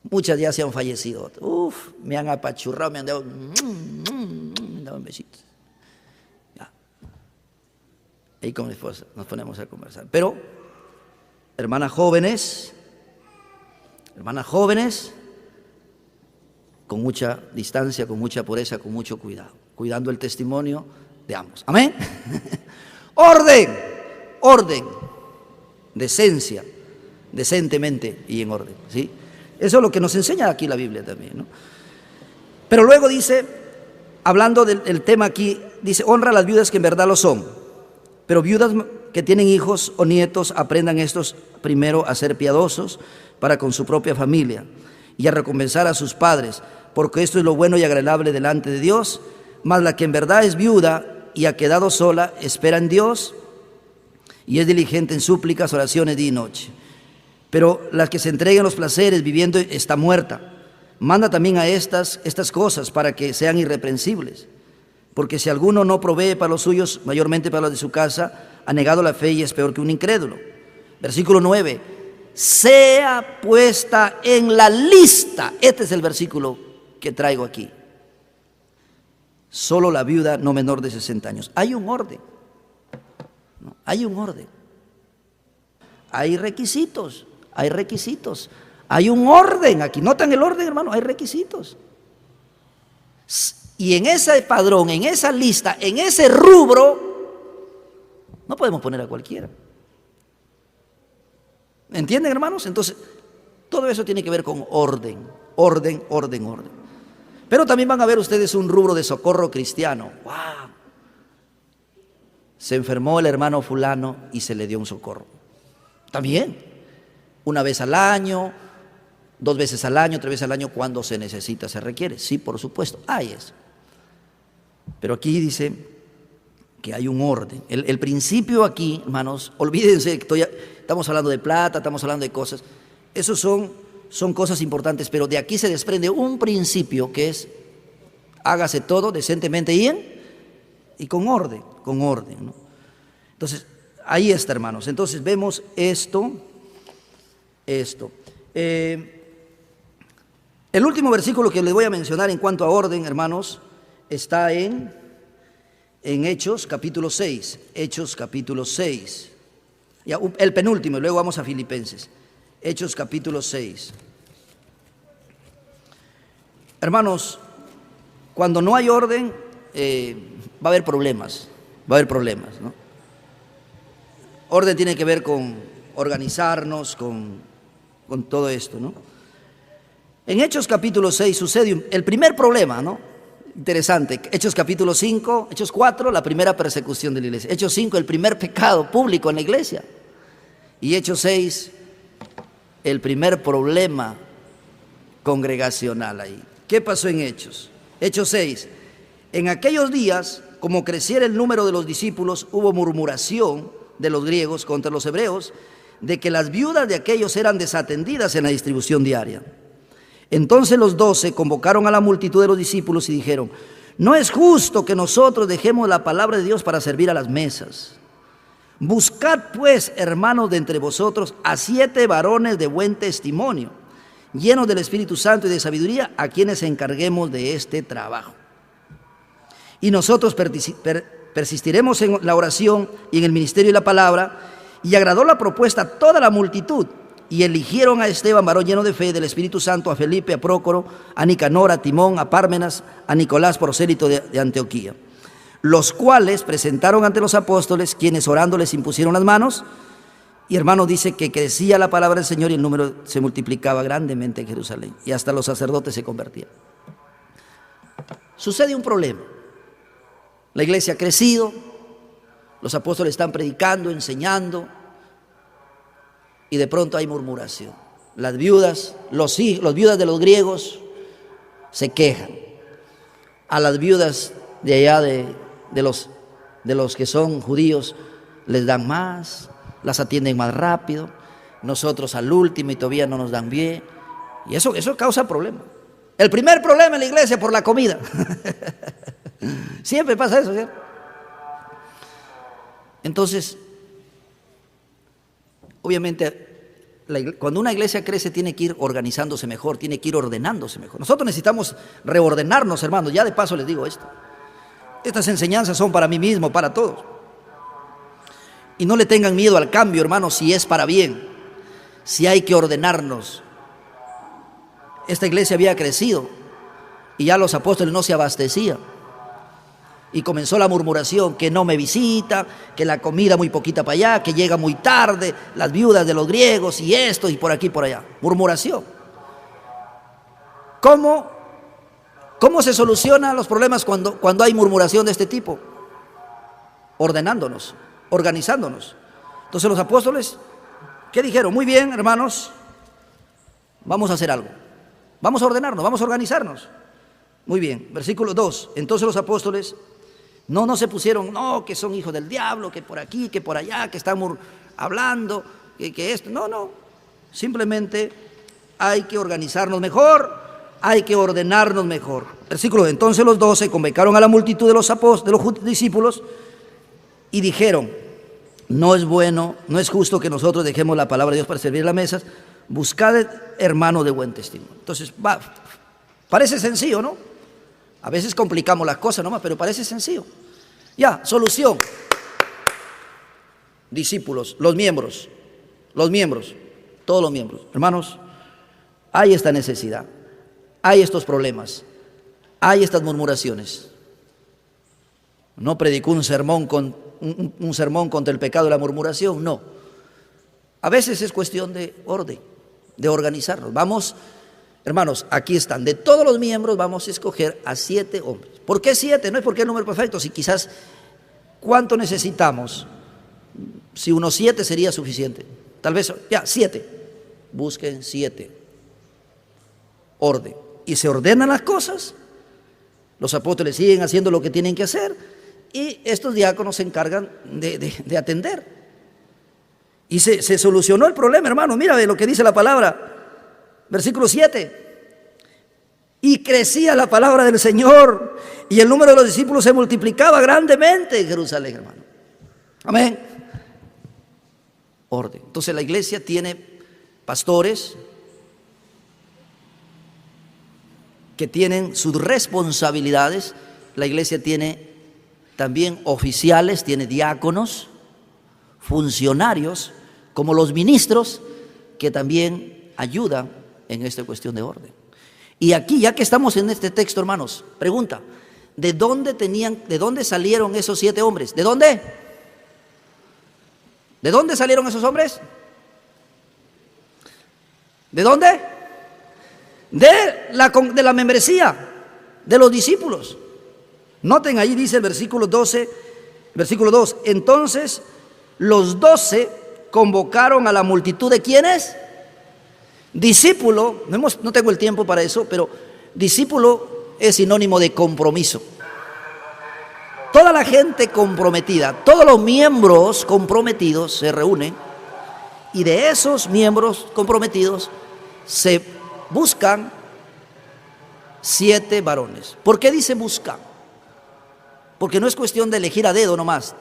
Muchas ya se han fallecido. Uf, me han apachurrado, me han dado besitos. Ya. Y con mi esposa nos ponemos a conversar. Pero, hermanas jóvenes, con mucha distancia, con mucha pureza, con mucho cuidado, cuidando el testimonio de ambos. Amén. Orden, decencia, decentemente y en orden, ¿sí? Eso es lo que nos enseña aquí la Biblia también, ¿no? Pero luego dice, hablando del tema aquí, dice, honra a las viudas que en verdad lo son, pero viudas que tienen hijos o nietos, aprendan estos primero a ser piadosos para con su propia familia y a recompensar a sus padres, porque esto es lo bueno y agradable delante de Dios. Mas la que en verdad es viuda y ha quedado sola, espera en Dios y es diligente en súplicas, oraciones día y noche. Pero la que se entrega en los placeres viviendo está muerta. Manda también a estas cosas para que sean irreprensibles. Porque si alguno no provee para los suyos, mayormente para los de su casa, ha negado la fe y es peor que un incrédulo. Versículo 9. Sea puesta en la lista. Este es el versículo que traigo aquí. Solo la viuda no menor de 60 años. Hay un orden. ¿No? Hay un orden. Hay requisitos. Hay un orden aquí. ¿Notan el orden, hermano? Hay requisitos. Y en ese padrón, en esa lista, en ese rubro, no podemos poner a cualquiera. ¿Entienden, hermanos? Entonces, todo eso tiene que ver con orden. Pero también van a ver ustedes un rubro de socorro cristiano. ¡Wow! Se enfermó el hermano fulano y se le dio un socorro. También. Una vez al año, 2 veces al año, 3 veces al año, cuando se necesita, se requiere. Sí, por supuesto, hay eso. Pero aquí dice que hay un orden. El principio aquí, hermanos, olvídense que estamos hablando de plata, estamos hablando de cosas. Esos son cosas importantes, pero de aquí se desprende un principio que es: hágase todo decentemente y con orden, ¿no? Entonces, ahí está, hermanos. Entonces vemos esto. El último versículo que les voy a mencionar en cuanto a orden, hermanos, está en Hechos capítulo 6. Hechos capítulo 6. Ya, el penúltimo, y luego vamos a Filipenses. Hechos capítulo 6. Hermanos, cuando no hay orden, va a haber problemas, ¿no? Orden tiene que ver con organizarnos, con todo esto, ¿no? En Hechos capítulo 6 sucede el primer problema, ¿no? Interesante. Hechos capítulo 5, Hechos 4, la primera persecución de la iglesia. Hechos 5, el primer pecado público en la iglesia. Y Hechos 6, el primer problema congregacional ahí. ¿Qué pasó en Hechos? Hechos 6. En aquellos días, como creciera el número de los discípulos, hubo murmuración de los griegos contra los hebreos, de que las viudas de aquellos eran desatendidas en la distribución diaria. Entonces los 12 convocaron a la multitud de los discípulos y dijeron: no es justo que nosotros dejemos la palabra de Dios para servir a las mesas. Buscad pues, hermanos, de entre vosotros a 7 varones de buen testimonio, llenos del Espíritu Santo y de sabiduría, a quienes encarguemos de este trabajo. Y nosotros persistiremos en la oración y en el ministerio de la palabra. Y agradó la propuesta a toda la multitud, y eligieron a Esteban, varón lleno de fe, del Espíritu Santo, a Felipe, a Prócoro, a Nicanor, a Timón, a Pármenas, a Nicolás, prosélito de Antioquía, los cuales presentaron ante los apóstoles, quienes orando les impusieron las manos. Y hermano, dice que crecía la palabra del Señor y el número se multiplicaba grandemente en Jerusalén, y hasta los sacerdotes se convertían. Sucede un problema. La iglesia ha crecido, los apóstoles están predicando, enseñando, y de pronto hay murmuración. Las viudas, los viudas de los griegos se quejan. A las viudas de allá de los que son judíos les dan más, las atienden más rápido. Nosotros al último y todavía no nos dan bien. Y eso causa problemas. El primer problema en la iglesia por la comida. Siempre pasa eso, ¿cierto? Entonces, obviamente Cuando una iglesia crece tiene que ir organizándose mejor, tiene que ir ordenándose mejor. Nosotros necesitamos reordenarnos, hermanos. Ya de paso les digo esto. Estas enseñanzas son para mí mismo, para todos. Y no le tengan miedo al cambio, hermanos, si es para bien, si hay que ordenarnos. Esta iglesia había crecido y ya los apóstoles no se abastecían. Y comenzó la murmuración, que no me visita, que la comida muy poquita para allá, que llega muy tarde, las viudas de los griegos y esto y por aquí y por allá. Murmuración. ¿Cómo se solucionan los problemas cuando hay murmuración de este tipo? Ordenándonos, organizándonos. Entonces los apóstoles, ¿qué dijeron? Muy bien, hermanos, vamos a hacer algo. Vamos a ordenarnos, vamos a organizarnos. Muy bien, versículo 2. Entonces los apóstoles no se pusieron, no, que son hijos del diablo, que por aquí, que por allá, que están hablando, que esto. No. Simplemente hay que organizarnos mejor, hay que ordenarnos mejor. Versículo 2. Entonces los 12 convocaron a la multitud de los discípulos y dijeron: no es bueno, no es justo que nosotros dejemos la palabra de Dios para servir a las mesas. Buscad hermano de buen testimonio. Entonces, parece sencillo, ¿no? A veces complicamos las cosas nomás, pero parece sencillo. Ya, solución. Discípulos, los miembros, todos los miembros. Hermanos, hay esta necesidad, hay estos problemas, hay estas murmuraciones. No predicó un sermón contra el pecado de la murmuración, no. A veces es cuestión de orden, de organizarnos. Vamos, hermanos, aquí están. De todos los miembros vamos a escoger a 7 hombres. ¿Por qué 7? No es porque el número perfecto, si quizás, ¿cuánto necesitamos? Si unos 7 sería suficiente. Tal vez, ya, 7. Busquen 7. Orden. Y se ordenan las cosas. Los apóstoles siguen haciendo lo que tienen que hacer. Y estos diáconos se encargan de atender. Y se solucionó el problema, hermano. Mira lo que dice la palabra. Versículo 7. Y crecía la palabra del Señor, y el número de los discípulos se multiplicaba grandemente en Jerusalén, hermano. Amén. Orden. Entonces la iglesia tiene pastores que tienen sus responsabilidades. La iglesia tiene también oficiales, tiene diáconos, funcionarios, como los ministros, que también ayudan en esta cuestión de orden. Y aquí, ya que estamos en este texto, hermanos, pregunta: ¿de dónde salieron esos 7 hombres? ¿De dónde? ¿De dónde salieron esos hombres? ¿De dónde? De la membresía de los discípulos. Noten ahí, dice el versículo 12, versículo 2. Entonces los 12 convocaron a la multitud de ¿quiénes? Discípulo, no tengo el tiempo para eso, pero discípulo es sinónimo de compromiso. Toda la gente comprometida, todos los miembros comprometidos se reúnen, y de esos miembros comprometidos se buscan 7 varones. ¿Por qué dice buscan? Porque no es cuestión de elegir a dedo nomás,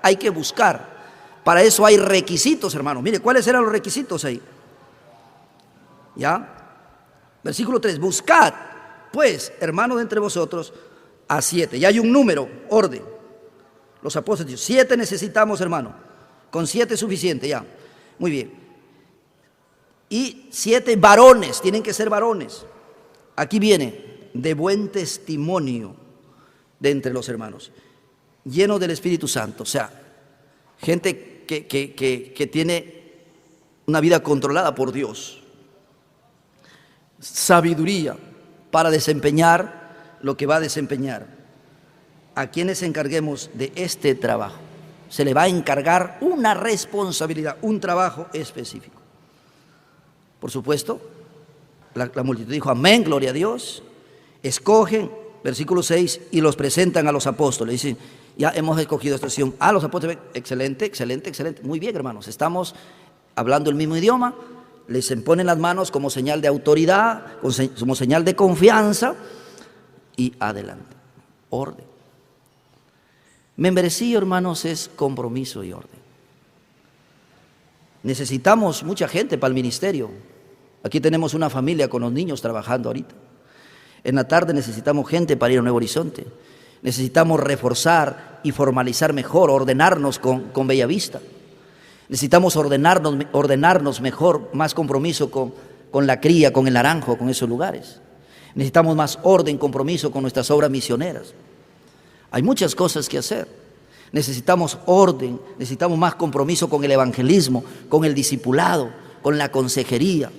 hay que buscar. Para eso hay requisitos, hermano. Mire, ¿cuáles eran los requisitos ahí? ¿Ya? Versículo 3. Buscad, pues, hermanos de entre vosotros, a 7. Ya hay un número, orden. Los apóstoles, 7 necesitamos, hermano. Con 7 es suficiente, ya. Muy bien. Y 7 varones, tienen que ser varones. Aquí viene, de buen testimonio de entre los hermanos, llenos del Espíritu Santo. O sea, gente que tiene una vida controlada por Dios. Sabiduría para desempeñar lo que va a desempeñar. A quienes encarguemos de este trabajo, se le va a encargar una responsabilidad, un trabajo específico. Por supuesto, la multitud dijo amén, gloria a Dios. Escogen, versículo 6, y los presentan a los apóstoles. Dicen, ya hemos escogido esta opción. Los apóstoles, excelente, excelente, excelente. Muy bien, hermanos, estamos hablando el mismo idioma. Les imponen las manos como señal de autoridad, como señal de confianza, y adelante. Orden. Membresía, hermanos, es compromiso y orden. Necesitamos mucha gente para el ministerio. Aquí tenemos una familia con los niños trabajando ahorita. En la tarde necesitamos gente para ir a Nuevo Horizonte. Necesitamos reforzar y formalizar mejor, ordenarnos con Bellavista. Necesitamos ordenarnos mejor, más compromiso con la cría, con el naranjo, con esos lugares. Necesitamos más orden, compromiso con nuestras obras misioneras. Hay muchas cosas que hacer. Necesitamos orden, necesitamos más compromiso con el evangelismo, con el discipulado, con la consejería,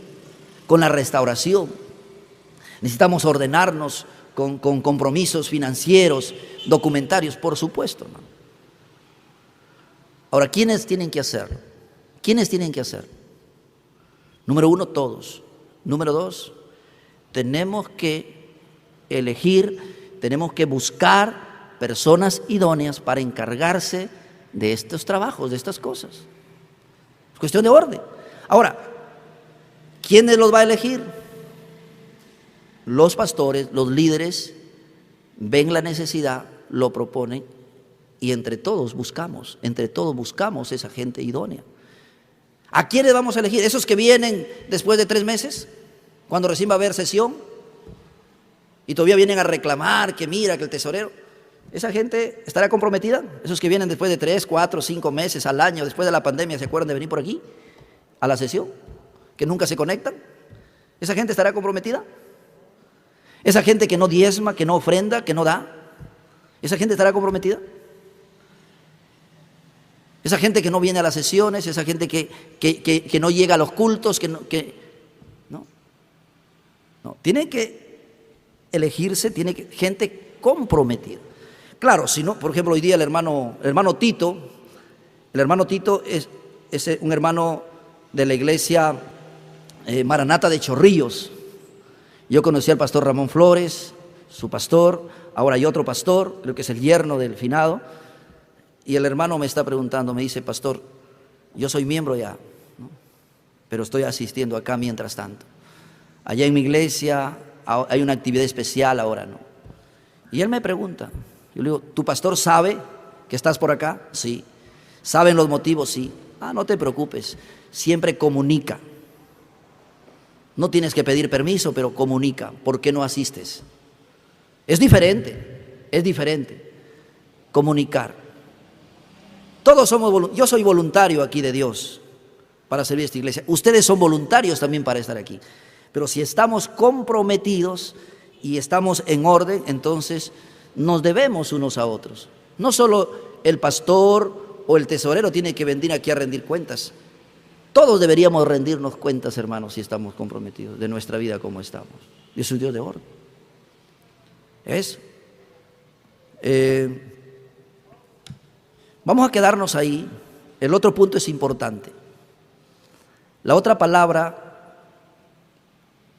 con la restauración. Necesitamos ordenarnos con compromisos financieros, documentarios, por supuesto, hermano. Ahora, ¿quiénes tienen que hacerlo? ¿Quiénes tienen que hacerlo? Número uno, todos. Número dos, tenemos que elegir, tenemos que buscar personas idóneas para encargarse de estos trabajos, de estas cosas. Es cuestión de orden. Ahora, ¿quiénes los va a elegir? Los pastores, los líderes, ven la necesidad, lo proponen y entre todos buscamos esa gente idónea. ¿A quiénes vamos a elegir? ¿Esos que vienen después de 3 meses? Cuando recién va a haber sesión y todavía vienen a reclamar que mira, que el tesorero. ¿Esa gente estará comprometida? Esos que vienen después de 3, 4, 5 meses al año, después de la pandemia, ¿se acuerdan de venir por aquí a la sesión? Que nunca se conectan. ¿Esa gente estará comprometida? Esa gente que no diezma, que no ofrenda, que no da, ¿esa gente estará comprometida? Esa gente que no viene a las sesiones, esa gente que no llega a los cultos, no. Tiene que elegirse, gente comprometida. Claro, si no, por ejemplo, hoy día el hermano Tito es un hermano de la iglesia Maranata de Chorrillos. Yo conocí al pastor Ramón Flores, su pastor, ahora hay otro pastor, creo que es el yerno del finado, y el hermano me está preguntando, me dice, pastor, yo soy miembro ya, ¿no? Pero estoy asistiendo acá mientras tanto. Allá en mi iglesia hay una actividad especial ahora, ¿no? Y él me pregunta, yo le digo, ¿tu pastor sabe que estás por acá? Sí. ¿Saben los motivos? Sí. No te preocupes, siempre comunica. No tienes que pedir permiso, pero comunica. ¿Por qué no asistes? Es diferente. Comunicar. Todos somos yo soy voluntario aquí de Dios para servir a esta iglesia. Ustedes son voluntarios también para estar aquí. Pero si estamos comprometidos y estamos en orden, entonces nos debemos unos a otros. No solo el pastor o el tesorero tiene que venir aquí a rendir cuentas. Todos deberíamos rendirnos cuentas, hermanos, si estamos comprometidos de nuestra vida como estamos. Dios es un Dios de orden. Eso. Vamos a quedarnos ahí. El otro punto es importante. La otra palabra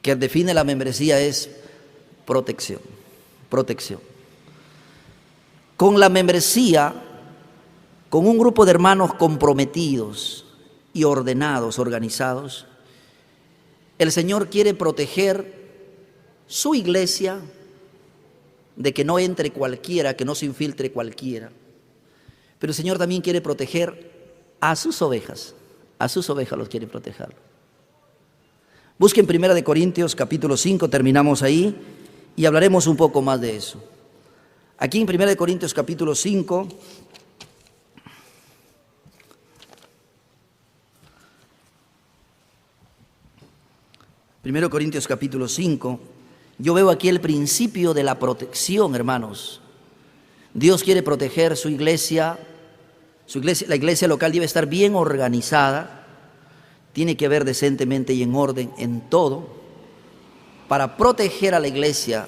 que define la membresía es protección. Protección. Con la membresía, con un grupo de hermanos comprometidos y ordenados, organizados, el Señor quiere proteger su iglesia de que no entre cualquiera, que no se infiltre cualquiera. Pero el Señor también quiere proteger a sus ovejas los quiere proteger. Busquen 1 Corintios capítulo 5, terminamos ahí y hablaremos un poco más de eso. Aquí en 1 Corintios capítulo 5, yo veo aquí el principio de la protección, hermanos. Dios quiere proteger su iglesia, la iglesia local debe estar bien organizada, tiene que haber decentemente y en orden en todo, para proteger a la iglesia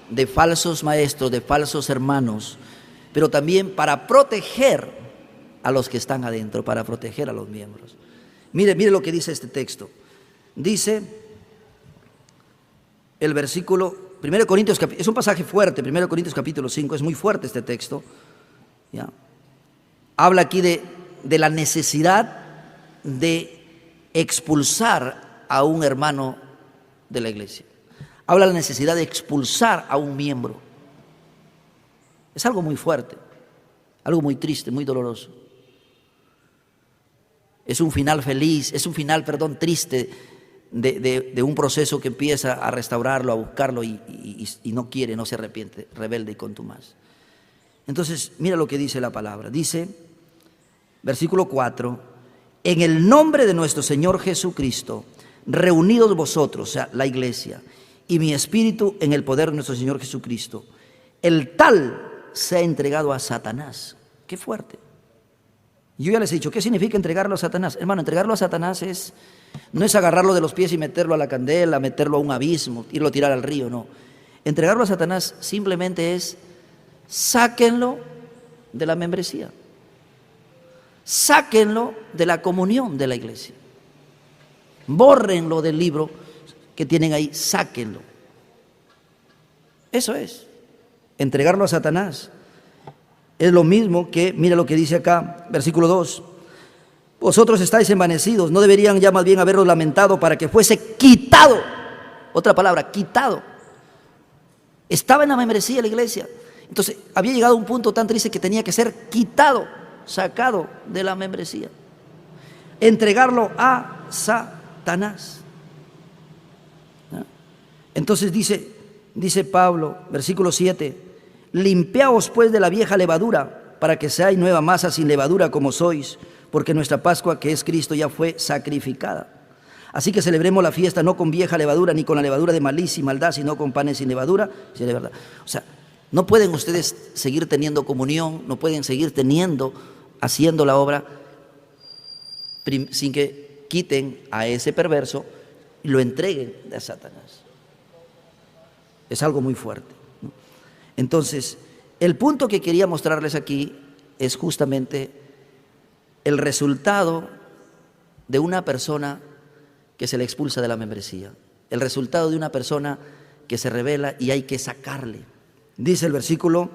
de falsos maestros, de falsos hermanos, pero también para proteger a los que están adentro, para proteger a los miembros. Mire lo que dice este texto. Dice el versículo, 1 Corintios, es un pasaje fuerte, 1 Corintios capítulo 5, es muy fuerte este texto, ¿ya? Habla aquí de la necesidad de expulsar a un hermano de la iglesia. Habla de la necesidad de expulsar a un miembro. Es algo muy fuerte, algo muy triste, muy doloroso. Es un final feliz, es un final, perdón, triste de un proceso que empieza a restaurarlo, a buscarlo y no quiere, no se arrepiente, rebelde y contumaz. Entonces, mira lo que dice la palabra. Dice, versículo 4, en el nombre de nuestro Señor Jesucristo, reunidos vosotros, o sea, la iglesia, y mi espíritu en el poder de nuestro Señor Jesucristo, el tal se ha entregado a Satanás. Qué fuerte. Yo ya les he dicho, ¿qué significa entregarlo a Satanás? Hermano, entregarlo a Satanás no es agarrarlo de los pies y meterlo a la candela, meterlo a un abismo, irlo a tirar al río, no. Entregarlo a Satanás simplemente es, sáquenlo de la membresía, sáquenlo de la comunión de la iglesia, bórrenlo del libro que tienen ahí, sáquenlo. Eso es, entregarlo a Satanás. Es lo mismo que, mira lo que dice acá, versículo 2. Vosotros estáis envanecidos, no deberían ya más bien haberlos lamentado para que fuese quitado. Otra palabra, quitado. Estaba en la membresía de la iglesia. Entonces había llegado a un punto tan triste que tenía que ser quitado, sacado de la membresía. Entregarlo a Satanás. Entonces dice Pablo, versículo 7. Limpiaos pues de la vieja levadura, para que seáis nueva masa sin levadura como sois, porque nuestra Pascua, que es Cristo, ya fue sacrificada. Así que celebremos la fiesta no con vieja levadura, ni con la levadura de malicia y maldad, sino con panes sin levadura, si es de verdad. O sea, no pueden ustedes seguir teniendo comunión, no pueden seguir haciendo la obra, sin que quiten a ese perverso y lo entreguen a Satanás. Es algo muy fuerte. Entonces, el punto que quería mostrarles aquí es justamente el resultado de una persona que se le expulsa de la membresía, el resultado de una persona que se rebela y hay que sacarle. Dice el versículo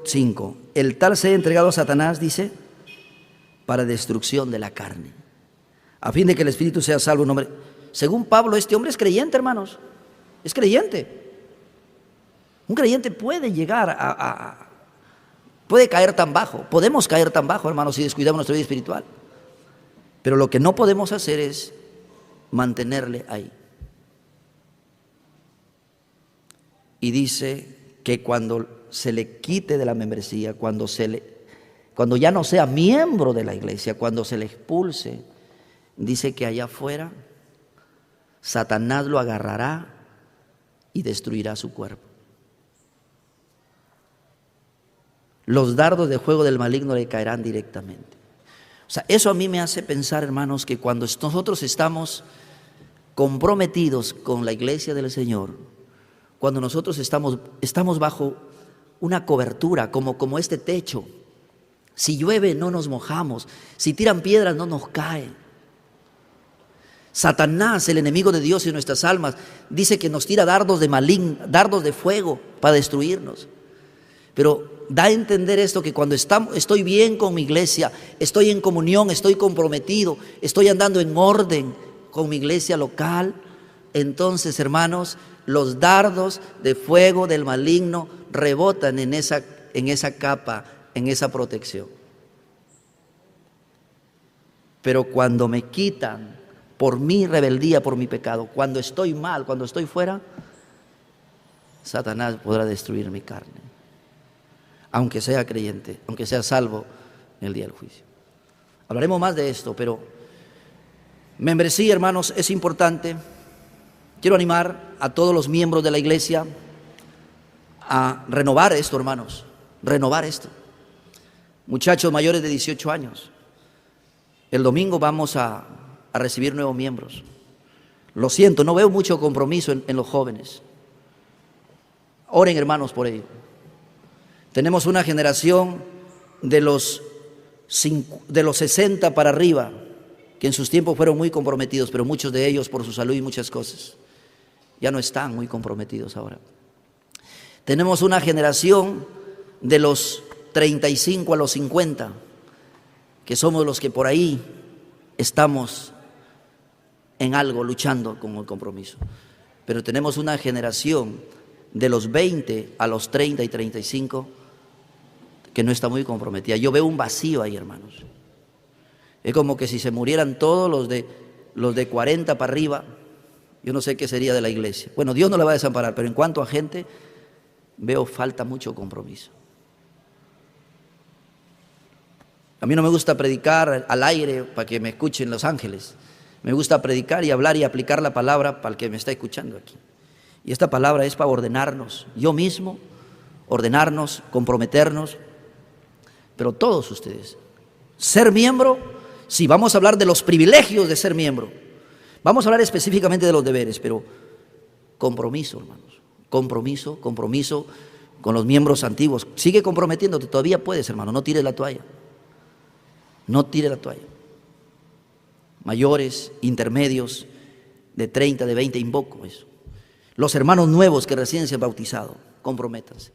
5, el tal se ha entregado a Satanás, dice, para destrucción de la carne, a fin de que el espíritu sea salvo en nombre. Según Pablo, este hombre es creyente, hermanos, es creyente. Un creyente puede llegar puede caer tan bajo, podemos caer tan bajo, hermanos, si descuidamos nuestra vida espiritual. Pero lo que no podemos hacer es mantenerle ahí. Y dice que cuando se le quite de la membresía, cuando ya no sea miembro de la iglesia, cuando se le expulse, dice que allá afuera Satanás lo agarrará y destruirá su cuerpo. Los dardos de fuego del maligno le caerán directamente. O sea, eso a mí me hace pensar, hermanos, que cuando nosotros estamos comprometidos con la iglesia del Señor, cuando nosotros estamos bajo una cobertura, como este techo, si llueve no nos mojamos, si tiran piedras no nos cae. Satanás, el enemigo de Dios y nuestras almas, dice que nos tira dardos de fuego para destruirnos. Pero da a entender esto, que cuando estoy bien con mi iglesia, estoy en comunión, estoy comprometido, estoy andando en orden con mi iglesia local, entonces, hermanos, los dardos de fuego del maligno rebotan en esa capa, en esa protección. Pero cuando me quitan por mi rebeldía, por mi pecado, cuando estoy mal, cuando estoy fuera, Satanás podrá destruir mi carne, aunque sea creyente, aunque sea salvo en el día del juicio. Hablaremos más de esto, pero membresía, hermanos, es importante. Quiero animar a todos los miembros de la iglesia a renovar esto, hermanos, renovar esto. Muchachos mayores de 18 años, el domingo vamos a recibir nuevos miembros. Lo siento, no veo mucho compromiso en los jóvenes. Oren, hermanos, por ello. Tenemos una generación de los 60 para arriba, que en sus tiempos fueron muy comprometidos, pero muchos de ellos, por su salud y muchas cosas, ya no están muy comprometidos ahora. Tenemos una generación de los 35 a los 50, que somos los que por ahí estamos en algo, luchando con el compromiso. Pero tenemos una generación de los 20 a los 30 y 35 que no está muy comprometida. Yo veo un vacío ahí, hermanos. Es como que si se murieran todos los de 40 para arriba, yo no sé qué sería de la iglesia. Bueno, Dios no la va a desamparar, pero en cuanto a gente, veo falta mucho compromiso. A mí no me gusta predicar al aire para que me escuchen los ángeles. Me gusta predicar y hablar y aplicar la palabra para el que me está escuchando aquí. Y esta palabra es para ordenarnos, yo mismo, ordenarnos, comprometernos, pero todos ustedes. Ser miembro, sí, vamos a hablar de los privilegios de ser miembro. Vamos a hablar específicamente de los deberes, pero compromiso, hermanos. Compromiso con los miembros antiguos. Sigue comprometiéndote, todavía puedes, hermano, no tires la toalla. No tires la toalla. Mayores, intermedios, de 30, de 20, invoco eso. Los hermanos nuevos que recién se han bautizado, comprométanse.